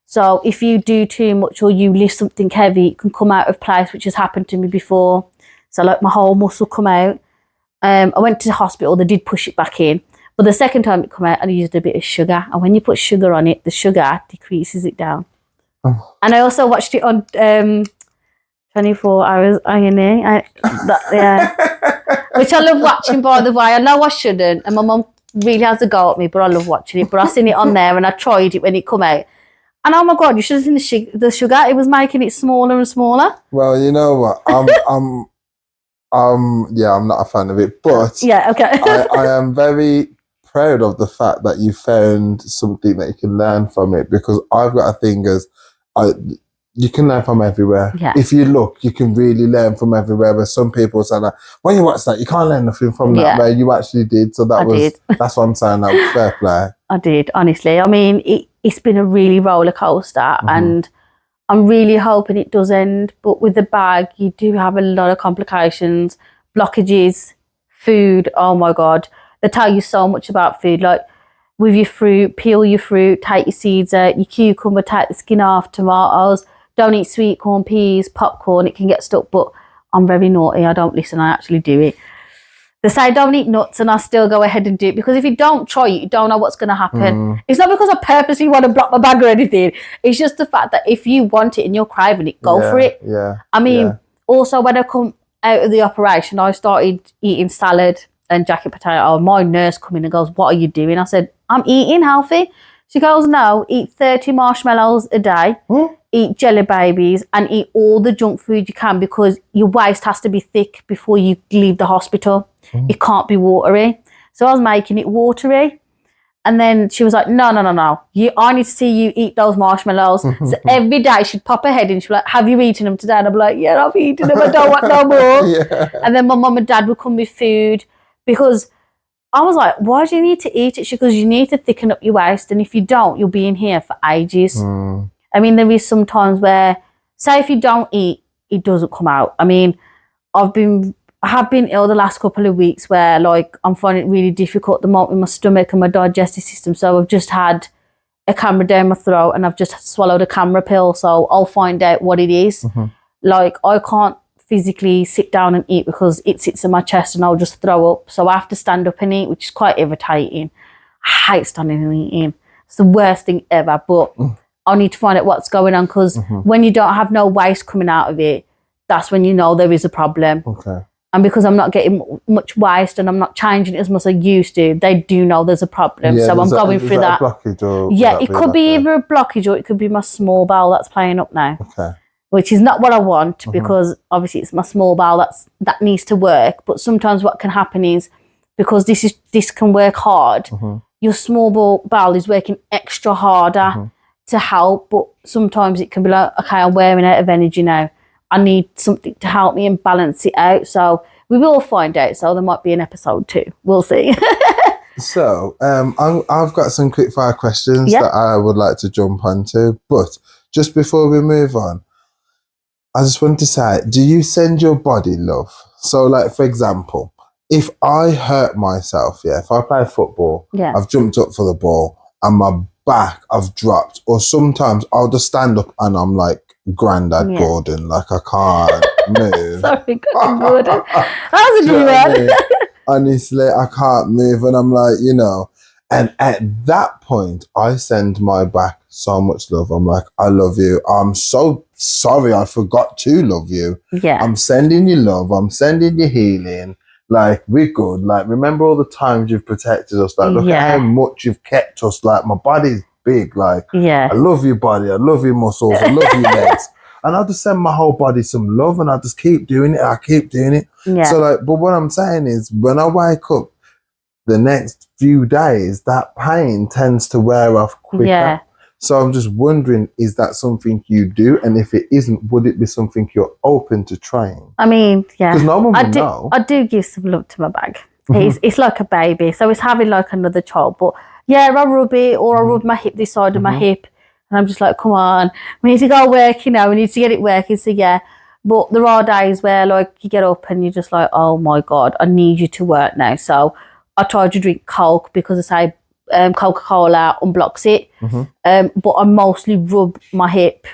So if you do too much or you lift something heavy, it can come out of place, which has happened to me before. So like my whole muscle come out. I went to the hospital, they did push it back in. But the second time it come out, I used a bit of sugar. And when you put sugar on it, the sugar decreases it down. And I also watched it on 24 Hours A&E. Which I love watching, by the way. I know I shouldn't. And my mum really has a go at me, but I love watching it. But I seen it on there and I tried it when it come out. And oh my God, you should have seen the sugar. It was making it smaller and smaller. Well, you know what? I'm not a fan of it, but yeah, okay. I am very proud of the fact that you found something that you can learn from it, because I've got a thing as you can learn from everywhere. Yeah. If you look, you can really learn from everywhere. But some people say that when you watch that, you can't learn nothing from that. Where you actually did. So that's what I'm saying. That was fair play. I did, honestly. I mean, it's been a really roller coaster, and I'm really hoping it does end. But with the bag, you do have a lot of complications, blockages, food. Oh my God, they tell you so much about food. Like with your fruit, peel your fruit, take your seeds out. Your cucumber, take the skin off. Tomatoes, don't eat sweet corn, peas, popcorn. It can get stuck. But I'm very naughty. I don't listen. I actually do it. They say don't eat nuts, and I still go ahead and do it, because if you don't try it, you don't know what's going to happen. It's not because I purposely want to block my bag or anything. It's just the fact that if you want it and you're craving it, go for it. Yeah. I mean, also when I come out of the operation, I started eating salad and jacket potato. My nurse come in and goes, "What are you doing?" I said, "I'm eating healthy." She goes, "No, eat 30 marshmallows a day. Eat jelly babies and eat all the junk food you can, because your waist has to be thick before you leave the hospital. It can't be watery." So I was making it watery. And then she was like, no. I need to see you eat those marshmallows. So every day she'd pop her head in. She'd be like, "Have you eaten them today?" And I'd be like, "Yeah, I've eaten them. I don't want no more." And then my mum and dad would come with food, because I was like, "Why do you need to eat it?" She goes, "You need to thicken up your waist. And if you don't, you'll be in here for ages." I mean, there is some times where, say if you don't eat, it doesn't come out. I mean, I have been ill the last couple of weeks where, like, I'm finding it really difficult at the moment with my stomach and my digestive system. So I've just had a camera down my throat and I've just swallowed a camera pill. So I'll find out what it is. Like, I can't physically sit down and eat because it sits in my chest and I'll just throw up. So I have to stand up and eat, which is quite irritating. I hate standing and eating. It's the worst thing ever. But I need to find out what's going on, because when you don't have no waste coming out of it, that's when you know there is a problem. And because I'm not getting much waste and I'm not changing it as much as I used to, they do know there's a problem. So I'm going through that. It could be either a blockage or it could be my small bowel that's playing up now. Which is not what I want, because obviously it's my small bowel that needs to work. But sometimes what can happen is, because this can work hard, your small bowel is working extra harder to help. But sometimes it can be like, okay, I'm wearing out of energy now. I need something to help me and balance it out. So we will find out. So there might be an episode 2. We'll see. So I've got some quick fire questions that I would like to jump onto. But just before we move on, I just want to say, do you send your body love? So, like, for example, if I hurt myself, if I play football, I've jumped up for the ball and my back I've dropped, or sometimes I'll just stand up and I'm like Grandad Gordon, like I can't move. Sorry, Gordon. That was a new one. Honestly, I can't move, and I'm like, you know, and at that point, I send my back so much love. I'm like, I love you. I'm so sorry I forgot to love you. Yeah. I'm sending you love. I'm sending you healing. Like, we're good. Like, remember all the times you've protected us. Like, look at how much you've kept us. Like, my body's big. Like, I love your body. I love your muscles. I love your legs. And I'll just send my whole body some love, and I just keep doing it. I keep doing it. Yeah. So, like, but what I'm saying is, when I wake up the next few days, that pain tends to wear off quicker. Yeah. So I'm just wondering, is that something you do? And if it isn't, would it be something you're open to trying? I mean, yeah. Because no one will know. I do give some love to my bag. It's like a baby. So it's having like another child. But yeah, I rub it, or I rub my hip, this side of my hip. And I'm just like, come on, we need to go work, you know, we need to get it working. So yeah. But there are days where like you get up and you're just like, oh my God, I need you to work now. So I try to drink Coke because I say Coca-Cola unblocks it. But I mostly rub my hip,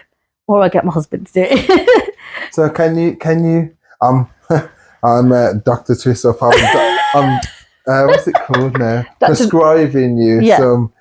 or I get my husband to do it. So can you I'm Dr. Twist Up. I'm what's it called now? Prescribing you some.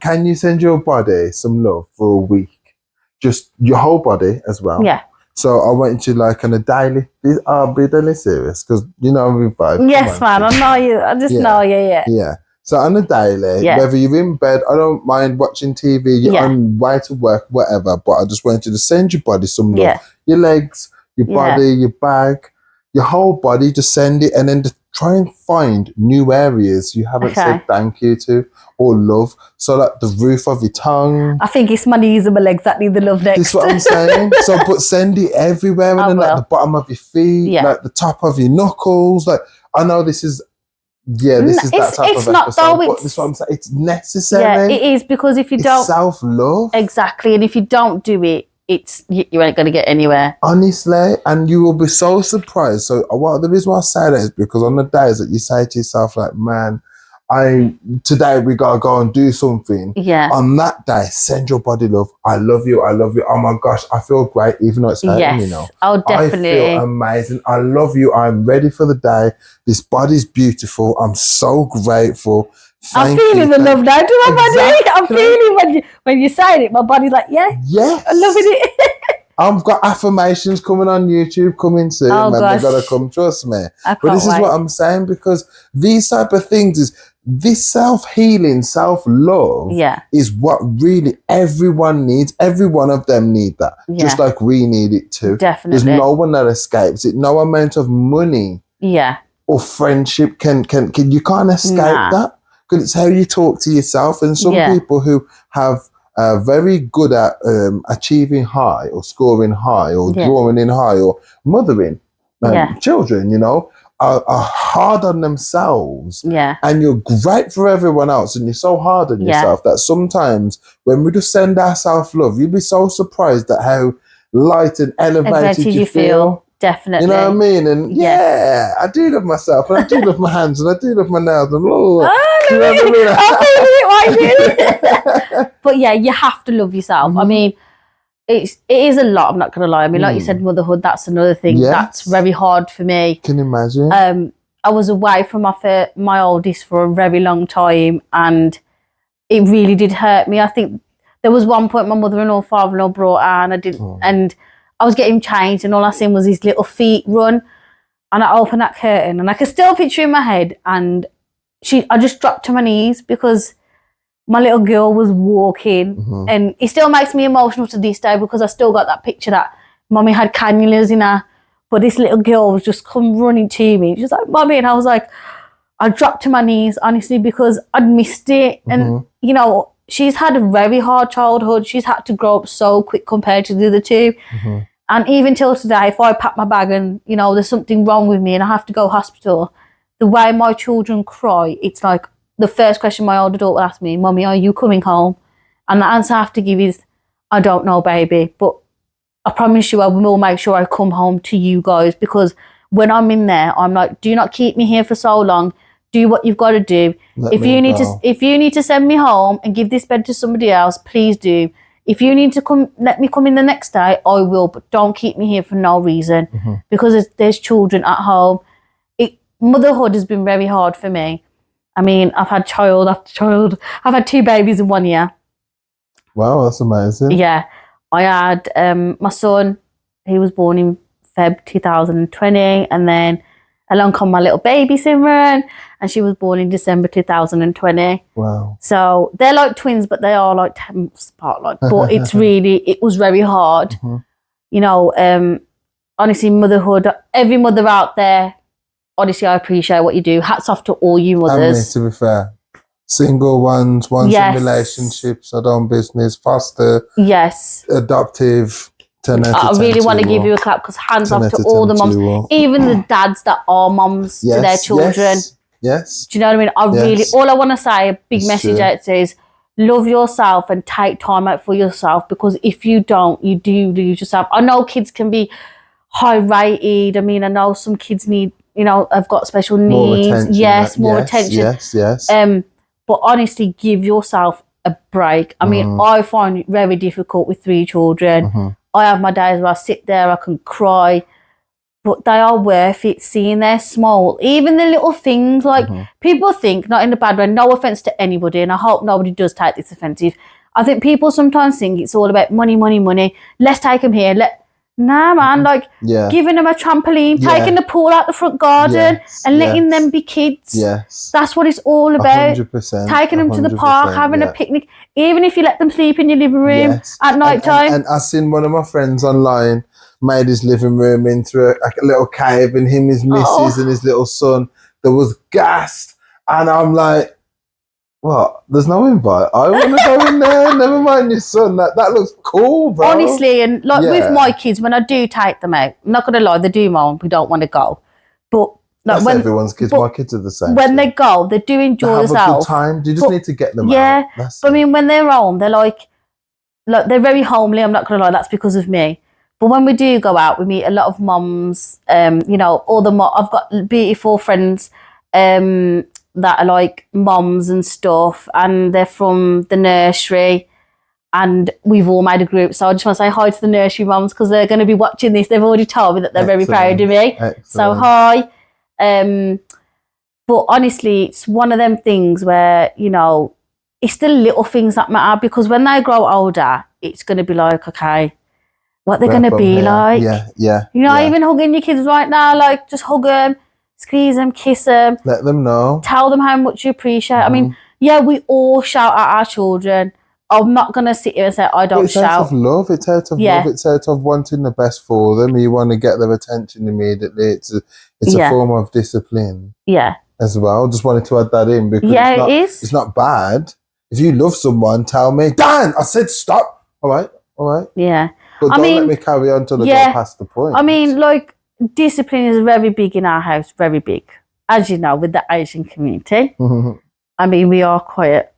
Can you send your body some love for a week? Just your whole body as well. Yeah. So I want you like on a daily. I'll be deadly serious because you know we both. Yes, man. I know you. I just know you. Yeah. Yeah. So on a daily, whether you're in bed, I don't mind watching TV. You're on way to work, whatever. But I just want you to send your body some love. Yeah. Your legs, your body, your back, your whole body. Just send it, and then just try and find new areas you haven't said thank you to or love. So like the roof of your tongue. I think it's my knees and my legs that need the love next. That's what I'm saying. So but send it everywhere, and then like the bottom of your feet, like the top of your knuckles. Like I know this is this is that type of not episode, though, but that's what I'm saying. It's necessary. Yeah, it is, because if you don't self-love. Exactly. And if you don't do it, you ain't going to get anywhere. Honestly, and you will be so surprised. So the reason why I say that is because on the days that you say to yourself, like, man, today we gotta go and do something. Yeah. On that day, send your body love. I love you. I love you. Oh my gosh, I feel great, even though it's hurting, you know. Oh, definitely. I feel amazing. I love you. I'm ready for the day. This body's beautiful. I'm so grateful. I'm feeling the love now to my body. I'm feeling when you say it, my body's like, I'm loving it. I've got affirmations coming on YouTube coming soon, man. They've got to come, trust me. But this is what I'm saying, because these type of things is this self-healing, self-love is what really everyone needs. Every one of them need that, just like we need it too. Definitely. There's no one that escapes it. No amount of money or friendship can you can't escape that, because it's how you talk to yourself. And some people who have very good at achieving high or scoring high or drawing in high or mothering children, you know, are hard on themselves. Yeah. And you're great for everyone else, and you're so hard on yourself that sometimes when we just send our self-love, you'd be so surprised at how light and elevated you feel. Definitely. You know what I mean? And I do love myself, and I do love my hands, and I do love my nails, and do you know what I mean? But yeah, you have to love yourself. I mean, it is a lot, I'm not gonna lie. I mean, like you said, motherhood, that's another thing that's very hard for me. Can you imagine? I was away from my oldest for a very long time, and it really did hurt me. I think there was one point my mother-in-law, father-in-law brought her, and and I was getting changed, and all I seen was his little feet run, and I opened that curtain, and I could still picture in my head, and I just dropped to my knees because my little girl was walking, and it still makes me emotional to this day, because I still got that picture that Mummy had cannulas in her, but this little girl was just come running to me. She was like, Mummy, and I was like, I dropped to my knees, honestly, because I'd missed it, and you know, she's had a very hard childhood. She's had to grow up so quick compared to the other two. And even till today, if I pack my bag and, you know, there's something wrong with me and I have to go to hospital, the way my children cry, it's like the first question my older daughter asked me, Mummy, are you coming home? And the answer I have to give is, I don't know, baby, but I promise you I will make sure I come home to you guys, because when I'm in there, I'm like, do not keep me here for so long. Do what you've got to do. If you need to send me home and give this bed to somebody else, please do. If you need to let me come in the next day, I will, but don't keep me here for no reason, because there's children at home. Motherhood has been very hard for me. I mean, I've had child after child. I've had 2 babies in 1 year. Wow, that's amazing. Yeah. I had my son, he was born in Feb 2020, and then along come my little baby Simran, and she was born in December 2020. Wow. So they're like twins, but they are like 10 apart. Like, but it was very hard. You know, honestly, motherhood, every mother out there, honestly, I appreciate what you do. Hats off to all you mothers. To be fair, single ones in relationships, their own business, foster, adoptive. I really want to give you a clap, because hands off to all the moms, even the dads that are moms to their children. Yes. Do you know what I mean? All I want to say, a big message out is, love yourself and take time out for yourself, because if you don't, you do lose yourself. I know kids can be high rated. I mean, I know some kids need, you know, have got special needs. More attention. Yes. But honestly, give yourself a break. I mean, I find it very difficult with 3 children. I have my days where I sit there, I can cry, but they are worth it, seeing they're small. Even the little things, like people think, not in a bad way, no offence to anybody, and I hope nobody does take this offensive. I think people sometimes think it's all about money. Let's take them here. Nah, man, like giving them a trampoline, taking the pool out the front garden and letting them be kids. Yes. That's what it's all about. 100%. Taking them to the park, having a picnic, even if you let them sleep in your living room at night time. And I seen one of my friends online made his living room into a little cave, and him, his missus and his little son, there was gassed. And I'm like, what? There's no invite. I want to go in there. Never mind your son. That looks cool, bro. Honestly, and like with my kids, when I do take them out, I'm not going to lie, they do moan, we don't want to go. But like, that's everyone's kids. My kids are the same. When they go, they do enjoy themselves. Have a good time. You just need to get them out. But I mean, when they're home, they're like they're very homely. I'm not going to lie, that's because of me. But when we do go out, we meet a lot of mums. You know, I've got beautiful friends. That are like moms and stuff, and they're from the nursery, and we've all made a group. So I just want to say hi to the nursery moms, because they're going to be watching this. They've already told me that they're very proud of me. So hi. But honestly, it's one of them things where, you know, it's the little things that matter, because when they grow older, it's going to be like, okay, what they're going to be like. Yeah. You know, even hugging your kids right now, like just hug them, squeeze them, kiss them. Let them know. Tell them how much you appreciate. I mean, we all shout at our children. I'm not going to sit here and say I don't shout. It's out of love. It's out of love. It's out of wanting the best for them. You want to get their attention immediately. It's a form of discipline. Yeah. As well. Just wanted to add that in, because it's not bad. If you love someone, tell me, Dan, I said stop. All right. Yeah. But don't let me carry on till I go past the point. I mean, like, discipline is very big in our house, very big. As you know, with the Asian community. I mean, we are quiet,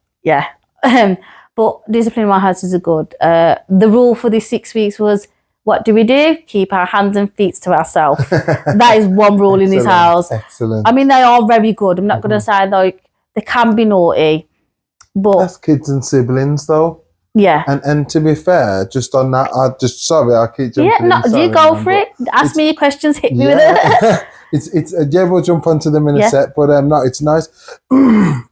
but discipline in my house is good. The rule for these 6 weeks was, what do? Keep our hands and feet to ourselves. That is one rule in this house. Excellent. I mean, they are very good. I'm not going to say, like, they can be naughty, but... That's kids and siblings, though. Yeah. And to be fair, just on that, I keep jumping in. You go for it. Ask me your questions, hit me with it. We'll jump onto them in a sec, but no, it's nice.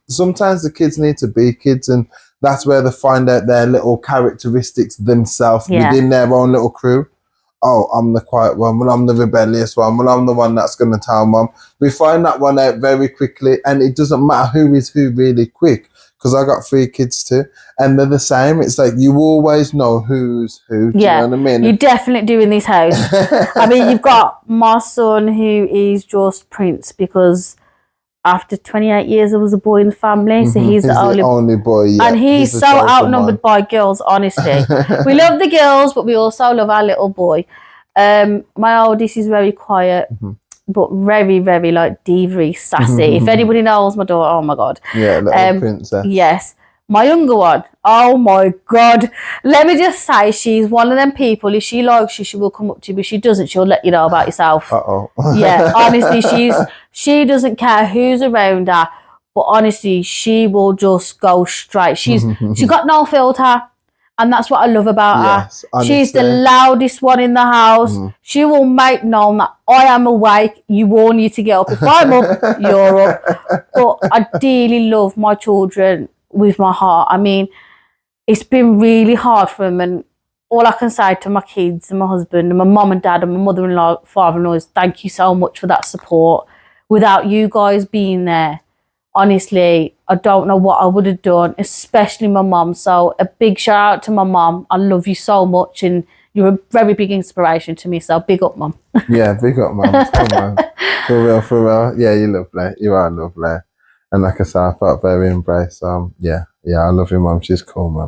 Sometimes the kids need to be kids, and that's where they find out their little characteristics themselves within their own little crew. Oh, I'm the quiet one. Well, I'm the rebellious one. Well, I'm the one that's going to tell mom. We find that one out very quickly, and it doesn't matter who is who really quick. Because I got 3 kids too, and they're the same. It's like you always know who's who. Do you know what I mean? You definitely do in this house. I mean, you've got my son, who is just Prince, because after 28 years there was a boy in the family, so he's the only boy. Yeah. And he's so outnumbered by girls. Honestly, we love the girls, but we also love our little boy. My oldest is very quiet. But very, very like diva-y, sassy. If anybody knows my daughter, oh my God. Yeah, little princess. Yes. my younger one, oh my God. Let me just say, she's one of them people, if she likes you, she will come up to you, but if she doesn't, she'll let you know about yourself. Uh-oh. Yeah, honestly, she doesn't care who's around her, but honestly, she will just go straight. She got no filter. And that's what I love about her. Honestly. She's the loudest one in the house. She will make known that I am awake. You all need to get up. If I'm up, you're up. But I dearly love my children with my heart. I mean, it's been really hard for them. And all I can say to my kids and my husband and my mum and dad and my mother-in-law, father-in-law is thank you so much for that support. Without you guys being there, honestly, I don't know what I would have done, especially my mum. So a big shout out to my mum. I love you so much and you're a very big inspiration to me. So big up, mum. Yeah, big up, mum. Come on. For real. Yeah, you're lovely. You are lovely. And like I said, I felt very embraced. Yeah, I love you, mum. She's cool,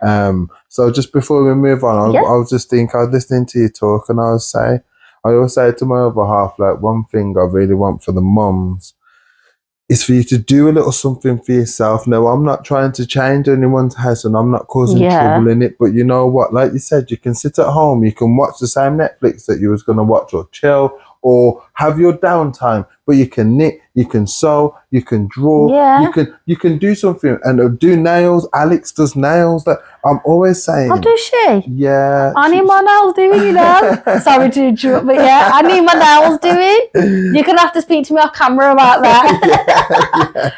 mum. So just before we move on, I was just thinking, I was listening to you talk and I always say to my other half, like, one thing I really want for the mums is for you to do a little something for yourself. No, I'm not trying to change anyone's house and I'm not causing trouble in it. But you know what? Like you said, you can sit at home, you can watch the same Netflix that you was going to watch or chill or have your downtime. But you can knit, you can sew, you can draw, you can do something and do nails. Alex does nails. That I'm always saying. Oh, does she? Yeah. I need my nails doing, you know. Sorry to interrupt, but yeah, I need my nails doing. You're gonna have to speak to me off camera about that.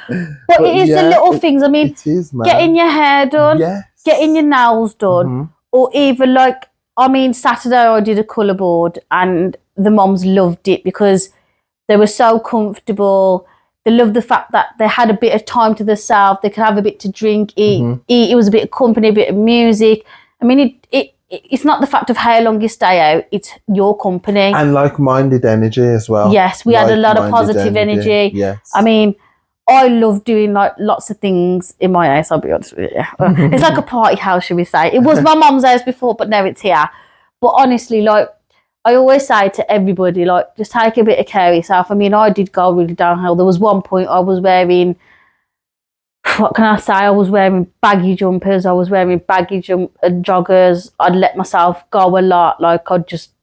But it is the little things. I mean, it is, man. Getting your hair done, getting your nails done, or even like, I mean, Saturday I did a colour board and the moms loved it because they were so comfortable. They loved the fact that they had a bit of time to themselves. They could have a bit to drink, eat. It was a bit of company, a bit of music. I mean, it's not the fact of how long you stay out. It's your company. And like-minded energy as well. Yes, we had a lot of positive energy. Yes. I mean, I love doing like lots of things in my house, I'll be honest with you. It's like a party house, should we say. It was my mum's house before, but now it's here. But honestly, like, I always say to everybody, like, just take a bit of care of yourself. I mean, I did go really downhill. There was one point I was wearing, what can I say? I was wearing baggy jumpers. I was wearing baggy joggers. I'd let myself go a lot. Like, I'd just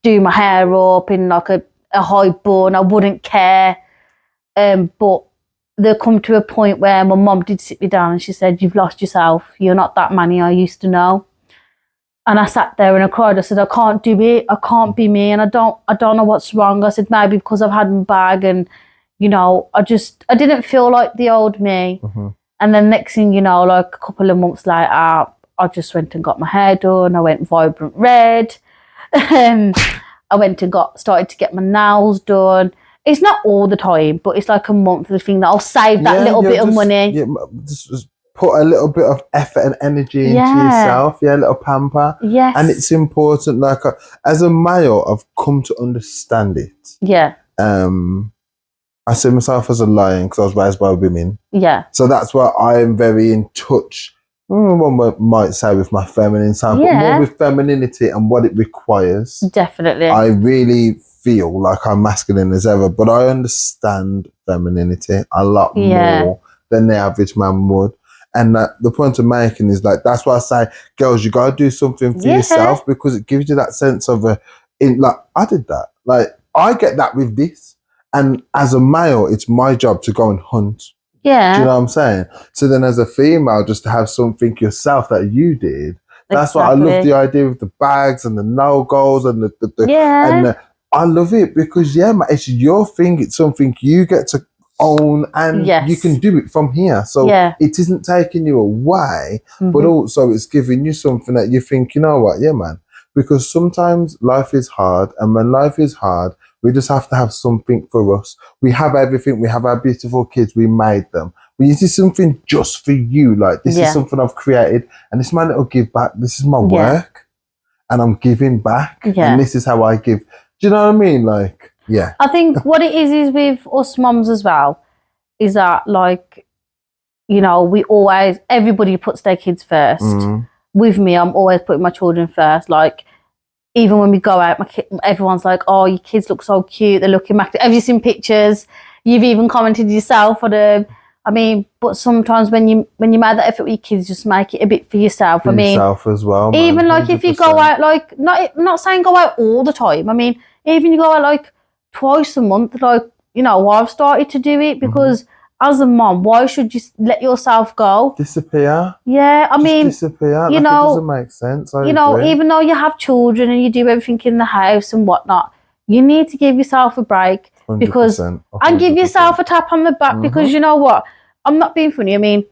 do my hair up in like a high bun. I wouldn't care. But there come to a point where my mum did sit me down and she said, you've lost yourself. You're not that Manny I used to know. And I sat there and I cried. I said, I can't do it. I can't be me. And I don't know what's wrong. I said, maybe because I've had my bag and, you know, I didn't feel like the old me. And then next thing you know, like a couple of months later, I just went and got my hair done. I went vibrant red. I went and started to get my nails done. It's not all the time, but it's like a monthly thing that I'll save that little bit of money. Yeah, just put a little bit of effort and energy into yourself. Yeah, a little pamper. Yes. And it's important. Like, as a male, I've come to understand it. Yeah. I see myself as a lion because I was raised by women. Yeah. So that's why I am very in touch, one might say, with my feminine side, but more with femininity and what it requires. Definitely. I really feel like I'm masculine as ever, but I understand femininity a lot more than the average man would. And the point I'm making is, like, that's why I say, girls, you got to do something for yourself, because it gives you that sense of like, I did that. Like, I get that with this. And as a male, it's my job to go and hunt. Yeah. Do you know what I'm saying? So then as a female, just to have something yourself that you did, that's why I love the idea of the bags and the no-goals and and I love it because, man, it's your thing. It's something you get to own and you can do it from here. So it isn't taking you away, but also it's giving you something that you think, you know what, man. Because sometimes life is hard, and when life is hard, we just have to have something for us. We have everything. We have our beautiful kids. We made them. But this is something just for you. Like, this is something I've created, and this is my little give back. This is my work, and I'm giving back. And this is how I give. Do you know what I mean? Like, I think what it is with us mums as well, is that, like, you know, everybody puts their kids first. With me, I'm always putting my children first. Like, even when we go out, everyone's like, oh, your kids look so cute. They're looking immaculate. Have you seen pictures? You've even commented yourself on them. I mean, but sometimes when you make that effort with your kids, just make it a bit for yourself. For yourself as well, man. Even like 100%. If you go out, like not saying go out all the time. I mean, even you go out like twice a month, like, you know, I've started to do it because as a mom, why should you let yourself go? Disappear? Yeah, I mean, disappear. You like, know, it doesn't make sense. You know, even though you have children and you do everything in the house and whatnot, you need to give yourself a break 100%, because 100%. and give yourself a tap on the back because you know what? I'm not being funny. I mean,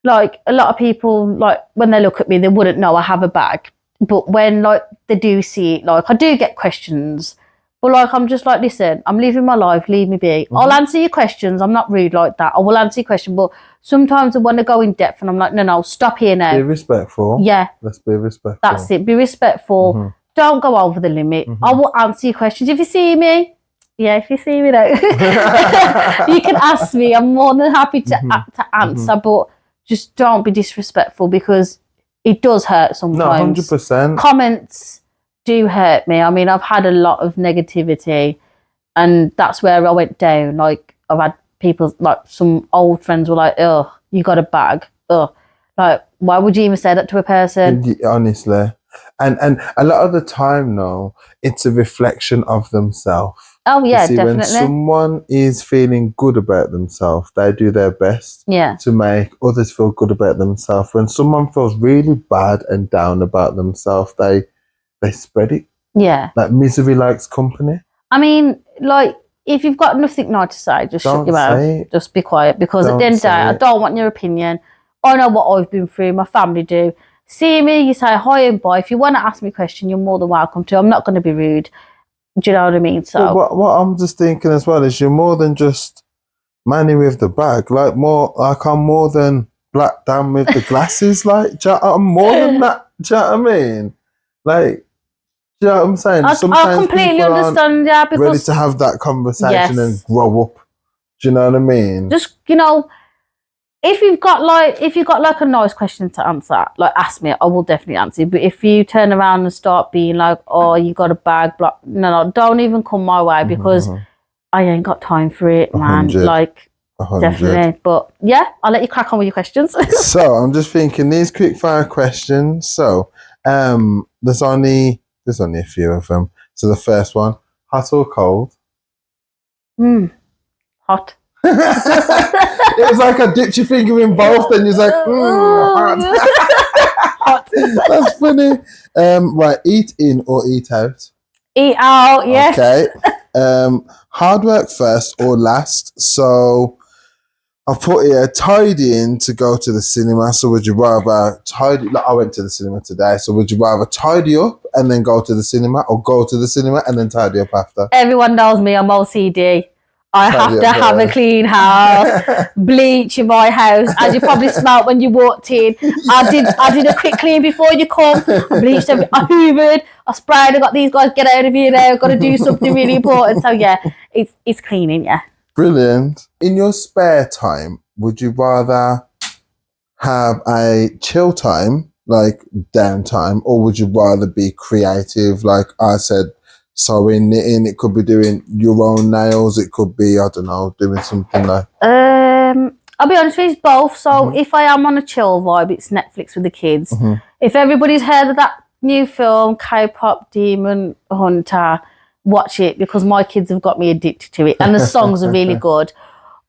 like a lot of people, like when they look at me, they wouldn't know I have a bag. But when like they do see it, like I do get questions. But like I'm just like, listen, I'm living my life, leave me be. I'll answer your questions. I'm not rude like that. I will answer your question, but sometimes I want to go in depth and I'm like, no, stop here now. Be respectful. Yeah. Let's be respectful. That's it. Be respectful. Don't go over the limit. I will answer your questions. If you see me, if you see me now, you can ask me. I'm more than happy to answer, but just don't be disrespectful because it does hurt sometimes. No, 100%. Comments do hurt me. I mean, I've had a lot of negativity and that's where I went down. Like, I've had people, like some old friends were like, oh, you got a bag. Oh, like, why would you even say that to a person? Honestly. And a lot of the time, no, it's a reflection of themselves. Oh, yeah, definitely. When someone is feeling good about themselves, they do their best to make others feel good about themselves. When someone feels really bad and down about themselves, they spread it. Yeah. Like misery likes company. I mean, like, if you've got nothing nice to say, just shut your mouth. Just be quiet. Because at the end of the day, I don't want your opinion. I know what I've been through. My family do. See me, you say hi and bye. If you want to ask me a question, you're more than welcome to. I'm not going to be rude. Do you know what I mean? So what I'm just thinking as well is you're more than just Manny with the bag. Like I'm more than Black Dan with the glasses. Like I'm more than that. Do you know what I mean? Like, do you know what I'm saying? I completely understand, because ready to have that conversation and grow up. Do you know what I mean? Just, you know, if you've got like a nice question to answer, like ask me, I will definitely answer. But if you turn around and start being like, oh, you got a bag, blah, no, don't even come my way because I ain't got time for it, man. 100. Like 100. definitely. But yeah, I'll let you crack on with your questions. So I'm just thinking these quick fire questions. So there's only a few of them. So the first one, hot or cold? Hot. It was like I dipped your finger in both, then you're like, hot. Hot. That's funny. Right, eat in or eat out? Eat out, yes. Okay. Hard work first or last? So I put here tidy in to go to the cinema. So would you rather tidy? Like I went to the cinema today. So would you rather tidy up and then go to the cinema, or go to the cinema and then tidy up after? Everyone knows me. I'm OCD. I have to have a clean house, bleach in my house, as you probably smelt when you walked in. I did a quick clean before you come. I bleached everything. I hoovered. I sprayed. I got these guys, get out of here now. I've got to do something really important. So yeah, it's cleaning. Yeah. Brilliant. In your spare time, would you rather have a chill time, like downtime, or would you rather be creative? Like I said, sewing, knitting, it could be doing your own nails, it could be, I don't know, doing something like... I'll be honest with you, it's both. So if I am on a chill vibe, it's Netflix with the kids. If everybody's heard of that new film, K-pop Demon Hunter, watch it because my kids have got me addicted to it and the songs are really good.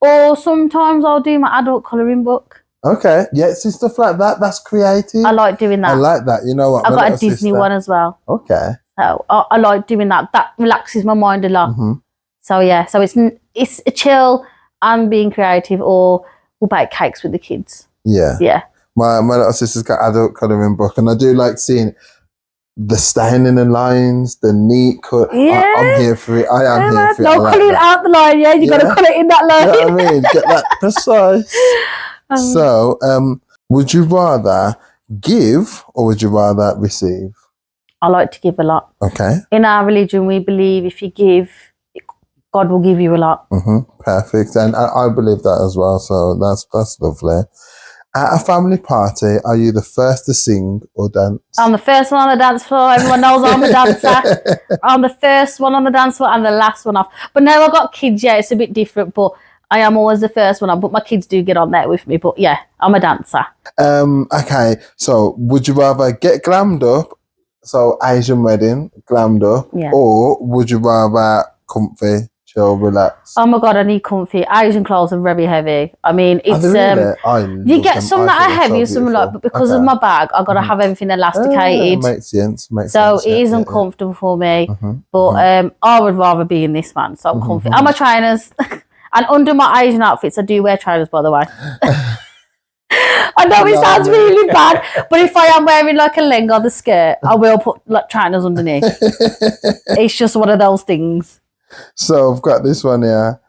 Or sometimes I'll do my adult colouring book. Okay, yeah, see stuff like that, that's creative. I like doing that. I like that, you know what? I've got a Disney one as well. Okay. So I like doing that. That relaxes my mind a lot. So yeah, so it's a chill and being creative, or we'll bake cakes with the kids. Yeah. Yeah. My little sister's got adult colouring book and I do like seeing the staining and lines, the neat cut. Yeah. I'm here for it. I am here for it. No, colour it out the line, yeah. You got to colour it in that line. You know what I mean? Get that precise. So, would you rather give or would you rather receive? I like to give a lot. Okay. In our religion, we believe if you give, God will give you a lot. Perfect. And I believe that as well. So that's lovely. At a family party, are you the first to sing or dance? I'm the first one on the dance floor. Everyone knows I'm a dancer. I'm the first one on the dance floor and the last one off. But now I've got kids, yeah, it's a bit different. But I am always the first one on, but my kids do get on there with me. But yeah, I'm a dancer. Okay, so would you rather get glammed up, so Asian wedding, glammed up, or would you rather comfy, chill, relax? Oh my God, I need comfy. Asian clothes are very heavy. I mean, it's you get some that are heavy, some like, but because of my bag, I gotta have everything elasticated. Makes sense. So it is uncomfortable for me. But I would rather be in this one, so I'm comfy. And my trainers, and under my Asian outfits, I do wear trainers, by the way. I know it sounds really bad, but if I am wearing like a lehenga or the skirt, I will put like trainers underneath. It's just one of those things. So I've got this one here.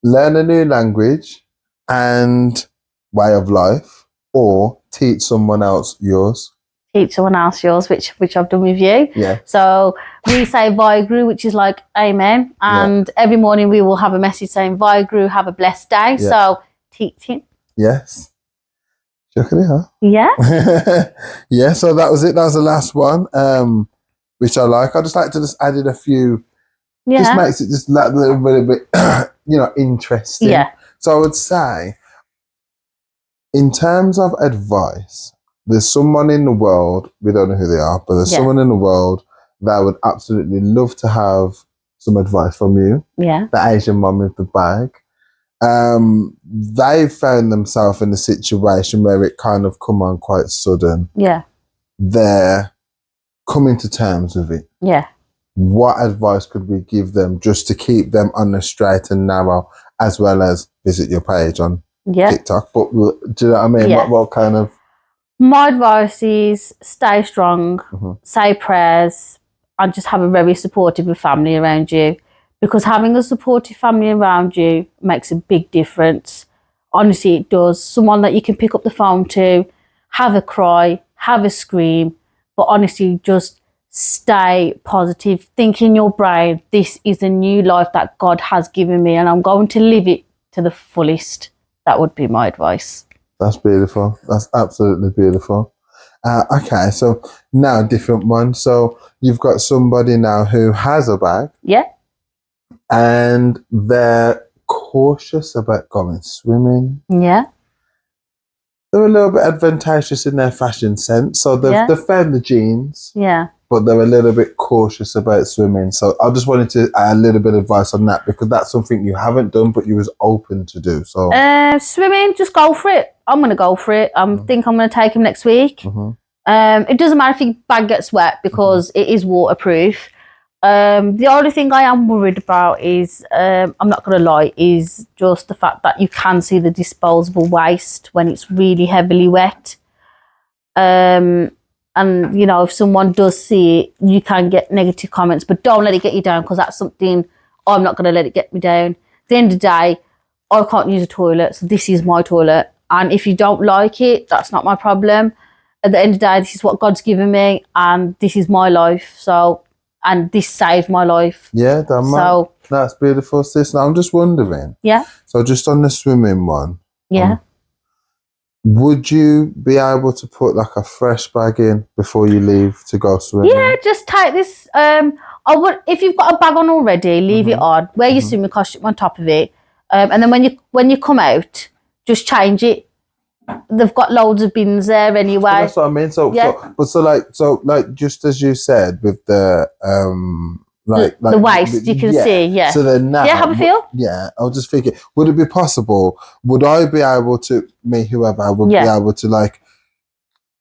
Learn a new language and way of life, or teach someone else yours. Teach someone else yours, which I've done with you. Yeah. So we say Wargwarn, which is like amen. And every morning we will have a message saying Wargwarn, have a blessed day. Yeah. So teaching. Yes. Chuckily, huh? Yeah. Yeah, so that was it. That was the last one, which I like. I just like to just add in a few. Yeah. Just makes it just a little bit, interesting. Yeah. So I would say, in terms of advice, there's someone in the world, we don't know who they are, but there's someone in the world that would absolutely love to have some advice from you. Yeah. The Asian mom with the bag. They've found themselves in a situation where it kind of come on quite sudden. Yeah. They're coming to terms with it. Yeah. What advice could we give them just to keep them on the straight and narrow, as well as visit your page on TikTok? But do you know what I mean? Yeah. What kind of... My advice is stay strong, say prayers, and just have a very supportive family around you. Because having a supportive family around you makes a big difference. Honestly, it does. Someone that you can pick up the phone to, have a cry, have a scream, but honestly, just stay positive. Think in your brain, this is a new life that God has given me and I'm going to live it to the fullest. That would be my advice. That's beautiful. That's absolutely beautiful. Okay, so now a different one. So you've got somebody now who has a bag. Yeah. And they're cautious about going swimming. Yeah. They're a little bit advantageous in their fashion sense. So they've found the jeans. Yeah. But they're a little bit cautious about swimming. So I just wanted to add a little bit of advice on that, because that's something you haven't done, but you was open to do. So swimming, just go for it. I'm going to go for it. I think I'm going to take him next week. It doesn't matter if your bag gets wet, because it is waterproof. The only thing I am worried about is, I'm not going to lie, is just the fact that you can see the disposable waste when it's really heavily wet. And, if someone does see it, you can get negative comments, but don't let it get you down, because that's something I'm not going to let it get me down. At the end of the day, I can't use a toilet, so this is my toilet. And if you don't like it, that's not my problem. At the end of the day, this is what God's given me, and this is my life. So... and this saved my life. Yeah, that's beautiful, sis. Now I'm just wondering. Yeah. So just on the swimming one. Yeah. Would you be able to put like a fresh bag in before you leave to go swimming? Yeah, just take this. I would, if you've got a bag on already, leave it on. Wear your swimming costume on top of it, and then when you come out, just change it. They've got loads of bins there anyway. Well, that's what I mean. So like just as you said with the the waste you can see. Yeah. So then now, have a feel. Yeah, I was just thinking, would it be possible? Would I be able to? Whoever would be able to like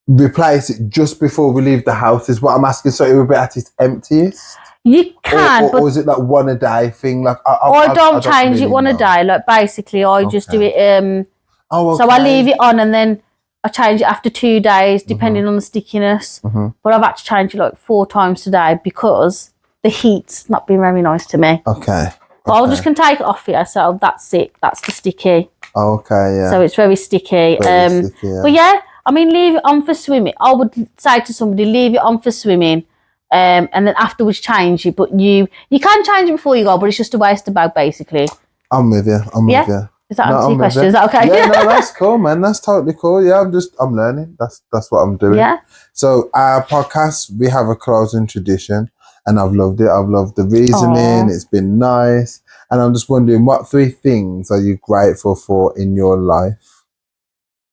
replace it just before we leave the house? Is what I'm asking. So it would be at its emptiest. You can, or is it like one a day thing? Like I don't change it one a day. Like basically, I just do it. Okay. So I leave it on and then I change it after 2 days, depending on the stickiness. But I've had to change it like 4 times today because the heat's not been very nice to me. Okay. But I just can take it off here. So that's it. That's the sticky. Okay, yeah. So it's very sticky. Very sticky, yeah. But yeah, I mean, leave it on for swimming. I would say to somebody, leave it on for swimming. And then afterwards change it. But you can change it before you go, but it's just a waste of bag, basically. I'm with you. I'm with you. Is that answer your question? Is that okay? Yeah, no, that's cool, man. That's totally cool. Yeah, I'm learning. That's what I'm doing. Yeah. So our podcast, we have a closing tradition, and I've loved it. I've loved the reasoning. It's been nice. And I'm just wondering, what 3 things are you grateful for in your life?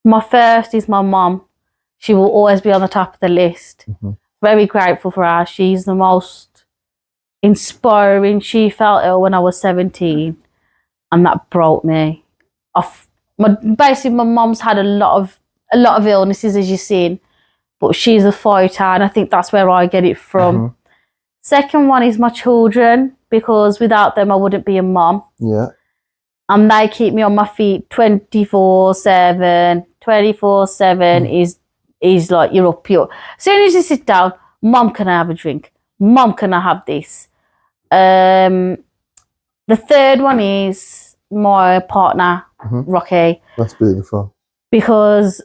My first is my mum. She will always be on the top of the list. Very grateful for her. She's the most inspiring. She fell ill when I was 17, and that broke me. Basically, my mum's had a lot of illnesses, as you've seen, but she's a fighter, and I think that's where I get it from. Second one is my children, because without them, I wouldn't be a mum. Yeah. And they keep me on my feet 24/7. 24/7 is like, you're up here. As soon as you sit down, Mum, can I have a drink? Mum, can I have this? The third one is my partner, Rocky. That's beautiful. Because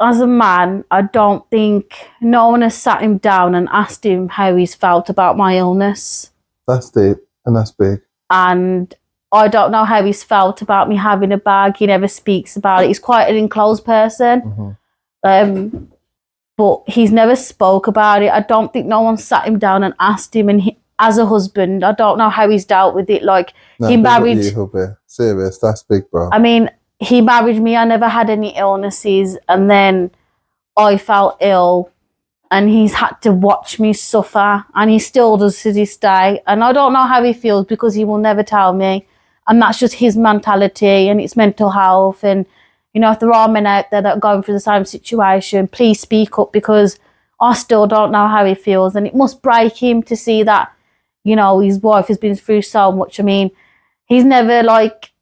as a man, I don't think no one has sat him down and asked him how he's felt about my illness. That's deep and that's big. And I don't know how he's felt about me having a bag. He never speaks about it. He's quite an enclosed person. But he's never spoke about it. I don't think no one sat him down and asked him. And as a husband, I don't know how he's dealt with it. Like, he married... Serious, that's big, bro. I mean, he married me. I never had any illnesses. And then I fell ill. And he's had to watch me suffer. And he still does to this day. And I don't know how he feels, because he will never tell me. And that's just his mentality, and it's mental health. And, you know, if there are men out there that are going through the same situation, please speak up, because I still don't know how he feels. And it must break him to see that, you know, his wife has been through so much. I mean, he's never, like,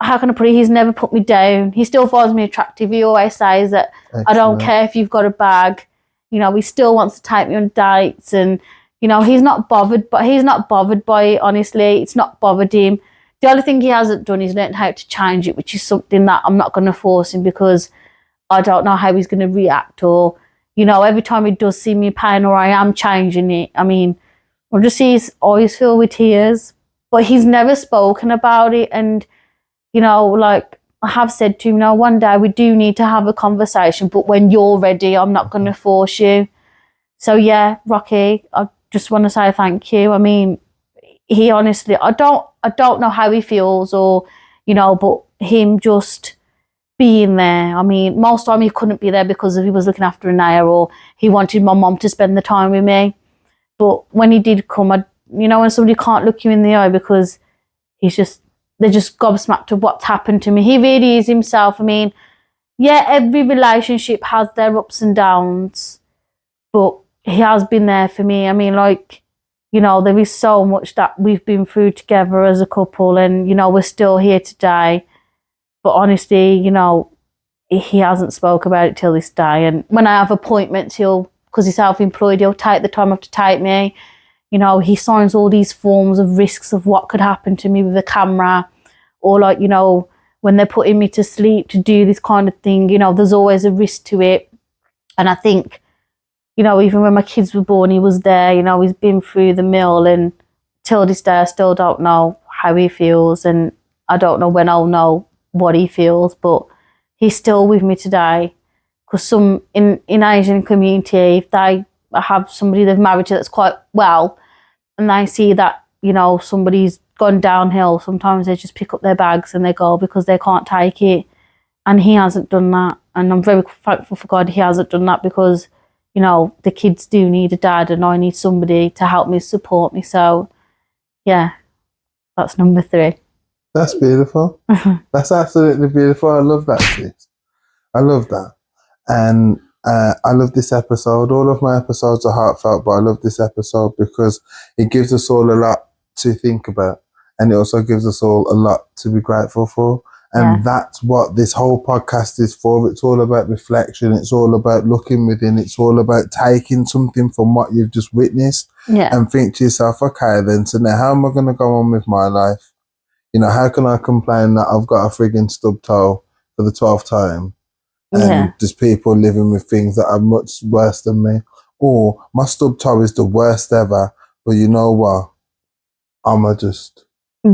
how can I put it? He's never put me down. He still finds me attractive. He always says that, excellent, I don't care if you've got a bag. You know, he still wants to take me on dates. And, you know, he's not bothered by it, honestly. It's not bothered him. The only thing he hasn't done is learned how to change it, which is something that I'm not going to force him, because I don't know how he's going to react. Or, you know, every time he does see me in pain or I am changing it, I mean, I'll just see his eyes fill with tears. But he's never spoken about it. And, you know, like I have said to him, you know, one day we do need to have a conversation, but when you're ready, I'm not going to force you. So, yeah, Rocky, I just want to say thank you. I mean, he honestly, I don't know how he feels, or, you know, but him just being there. I mean, most time he couldn't be there because he was looking after Anaya, or he wanted my mum to spend the time with me. But when he did come, you know, when somebody can't look you in the eye because they're just gobsmacked of what's happened to me. He really is himself. I mean, yeah, every relationship has their ups and downs, but he has been there for me. I mean, like, you know, there is so much that we've been through together as a couple, and, you know, we're still here today. But honestly, you know, he hasn't spoke about it till this day. And when I have appointments, because he's self-employed, he'll take the time off to take me. You know, he signs all these forms of risks of what could happen to me with a camera, or, like, you know, when they're putting me to sleep to do this kind of thing, you know, there's always a risk to it. And I think, you know, even when my kids were born, he was there. You know, he's been through the mill, and till this day, I still don't know how he feels, and I don't know when I'll know what he feels, but he's still with me today. Because some in Asian community, if they have somebody they've married to that's quite well, and they see that, you know, somebody's gone downhill, sometimes they just pick up their bags and they go, because they can't take it. And he hasn't done that, and I'm very thankful for God he hasn't done that, because, you know, the kids do need a dad, and I need somebody to help me, support me. So, yeah, that's number 3. That's beautiful. That's absolutely beautiful. I love that, sis. I love that. And I love this episode. All of my episodes are heartfelt, but I love this episode because it gives us all a lot to think about, and it also gives us all a lot to be grateful for. And that's what this whole podcast is for. It's all about reflection. It's all about looking within. It's all about taking something from what you've just witnessed and think to yourself, okay, then, so now how am I going to go on with my life? You know, how can I complain that I've got a frigging stub toe for the 12th time? And there's people living with things that are much worse than me. Or my stub toe is the worst ever, but you know what? I'ma just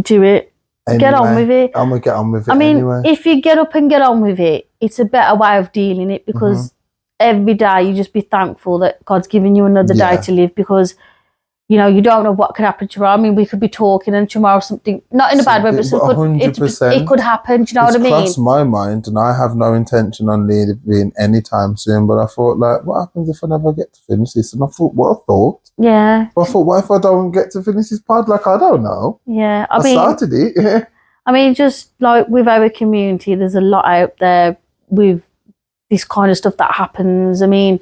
do it. Anyway, get on with it. I'm going to get on with it. I mean, anyway, if you get up and get on with it, it's a better way of dealing it, because every day you just be thankful that God's given you another day to live, because you know, you don't know what could happen tomorrow. I mean, we could be talking and tomorrow something, not in a bad way, but it could happen. Do you know what I mean? It's crossed my mind, and I have no intention on leaving anytime soon. But I thought, like, what happens if I never get to finish this? And I thought, what a thought. Yeah. But I thought, what if I don't get to finish this pod? Like, I don't know. Yeah. I started it. I mean, just like with our community, there's a lot out there with this kind of stuff that happens. I mean,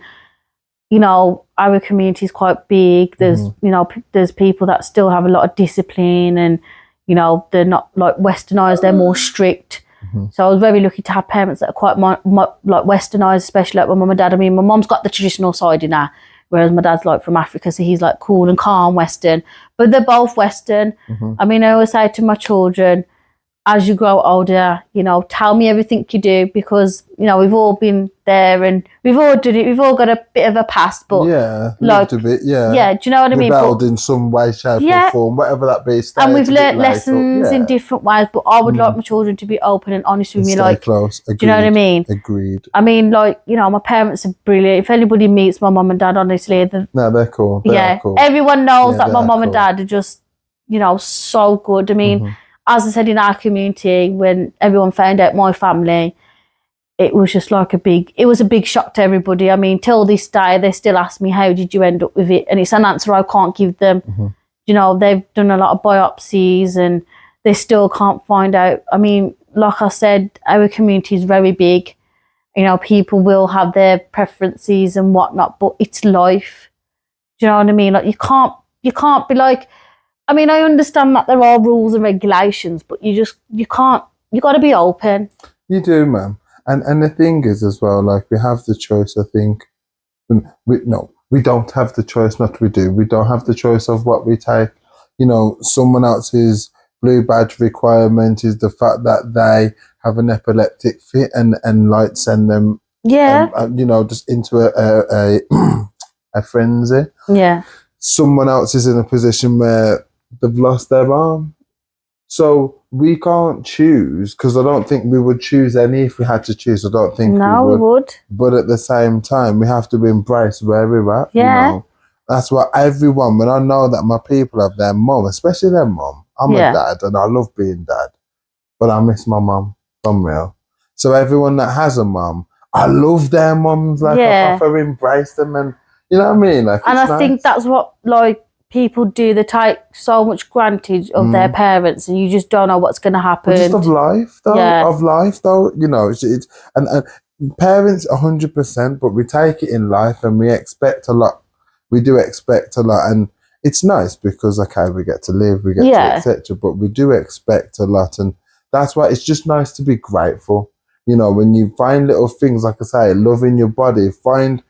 you know, our community is quite big. There's, you know, there's people that still have a lot of discipline, and, you know, they're not like westernized, they're more strict. So I was very lucky to have parents that are quite like westernized, especially like my mum and dad. I mean, my mum's got the traditional side in her, whereas my dad's like from Africa, so he's like cool and calm Western, but they're both Western. I mean, I always say to my children, as you grow older, you know, tell me everything you do, because, you know, we've all been there and we've all done it. We've all got a bit of a past, but lived a bit, yeah. Do you know what I mean? Rebelled in some way, shape, or form, whatever that be. And we've learnt lessons in different ways. But I would like my children to be open and honest with me. Like, close. Agreed. Do you know what I mean? Agreed. I mean, like, you know, my parents are brilliant. If anybody meets my mum and dad, honestly, they're cool. Cool. Everyone knows that my mum and dad are just, you know, so good. I mean. As I said, in our community, when everyone found out my family, it was just like a big shock to everybody. I mean, till this day, they still ask me, how did you end up with it? And it's an answer I can't give them. You know, they've done a lot of biopsies and they still can't find out. I mean, like I said, our community is very big. You know, people will have their preferences and whatnot, but it's life. Do you know what I mean? Like, you can't be like, I mean, I understand that there are rules and regulations, but you got to be open. You do, ma'am. And the thing is as well, like, we have the choice, I think. We don't have the choice, not we do. We don't have the choice of what we take. You know, someone else's blue badge requirement is the fact that they have an epileptic fit and like send them, you know, just into a frenzy. Yeah. Someone else is in a position where they've lost their arm. So we can't choose, because I don't think we would choose any if we had to choose. I don't think we would. But at the same time, we have to embrace where we're at. Yeah. You know? That's what everyone, when I know that my people have their mum, especially their mum. I'm a dad and I love being dad, but I miss my mum, from real. So everyone that has a mum, I love their mums. Like, I prefer embrace them, and you know what I mean? Like, and I think that's what, like, people do. They take so much granted of their parents, and you just don't know what's going to happen. Just of life, though. You know, it's and parents 100%, but we take it in life, and we expect a lot. We do expect a lot, and it's nice because we get to live, we get to etc. But we do expect a lot, and that's why it's just nice to be grateful. You know, when you find little things, like I say, loving your body, find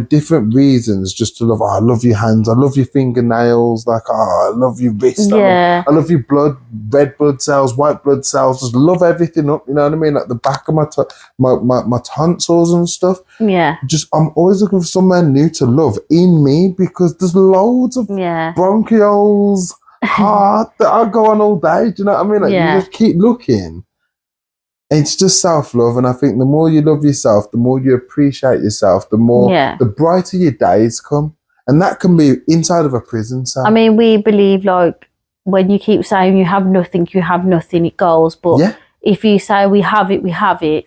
different reasons just to love. Oh, I love your hands. I love your fingernails. Like, oh, I love your wrist. I love your blood, red blood cells, white blood cells. Just love everything up. You know what I mean? Like the back of my tonsils and stuff. Yeah. Just, I'm always looking for somewhere new to love in me, because there's loads of bronchioles, heart that I go on all day. Do you know what I mean? Like, you just keep looking. It's just self-love, and I think the more you love yourself, the more you appreciate yourself, the more, the brighter your days come. And that can be inside of a prison cell. I mean, we believe, like, when you keep saying you have nothing, it goes. But if you say we have it,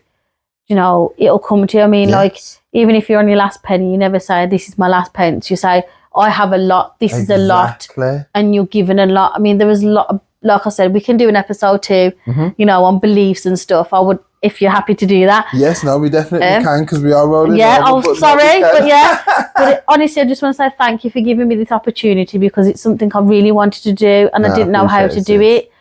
you know, it'll come to you. I mean, like, even if you're on your last penny, you never say, this is my last pence. You say, I have a lot, this is a lot, and you're given a lot. I mean, there was a lot of, like I said, we can do an episode 2, you know, on beliefs and stuff. I would, if you're happy to do that. Yes, no, we definitely can, because we are rolling. Yeah, sorry, but but honestly, I just want to say thank you for giving me this opportunity, because it's something I really wanted to do, and I didn't know how to do it.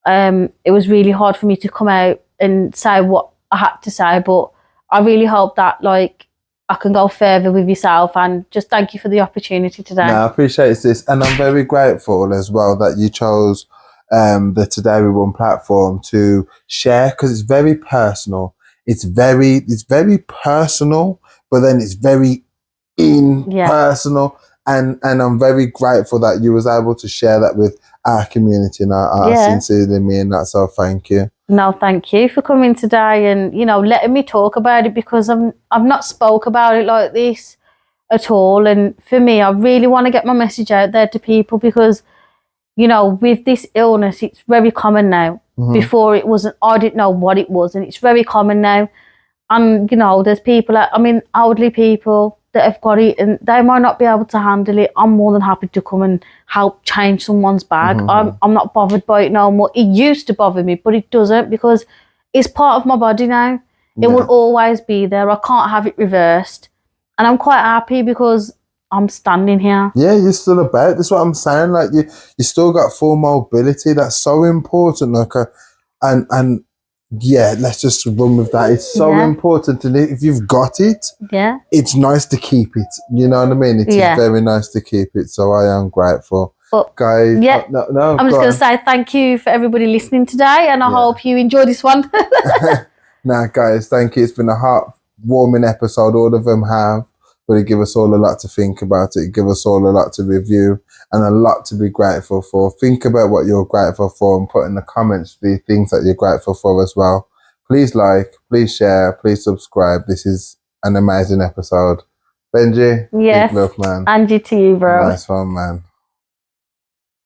It was really hard for me to come out and say what I had to say, but I really hope that, like, I can go further with yourself, and just thank you for the opportunity today. No, I appreciate this, and I'm very grateful as well that you chose the Today We Won platform to share, because it's very personal. It's very personal, but then it's very personal, and I'm very grateful that you was able to share that with our community, and I sincerely mean that. So thank you. No, thank you for coming today and, you know, letting me talk about it, because I've not spoke about it like this. at all. And for me, I really want to get my message out there to people because, you know, with this illness, it's very common now. Before it wasn't, I didn't know what it was, and it's very common now. And, you know, there's people, elderly people that have got it and they might not be able to handle it. I'm more than happy to come and help change someone's bag. I'm not bothered by it no more. It used to bother me, but it doesn't because it's part of my body now. It will always be there. I can't have it reversed. And I'm quite happy because I'm standing here. Yeah, you're still about. That's what I'm saying. Like you still got full mobility. That's so important. Like, and yeah, let's just run with that. It's so important, and if you've got it, it's nice to keep it. You know what I mean? It's very nice to keep it. So I am grateful. But guys, no, I'm just going to say thank you for everybody listening today, and I hope you enjoy this one. Nah, guys, thank you. It's been a heartwarming episode. All of them have. But it give us all a lot to think about. It give us all a lot to review and a lot to be grateful for. Think about what you're grateful for and put in the comments the things that you're grateful for as well. Please like, please share, please subscribe. This is an amazing episode. Benji, yes, big love, man. Angie to you, bro. Nice one, man.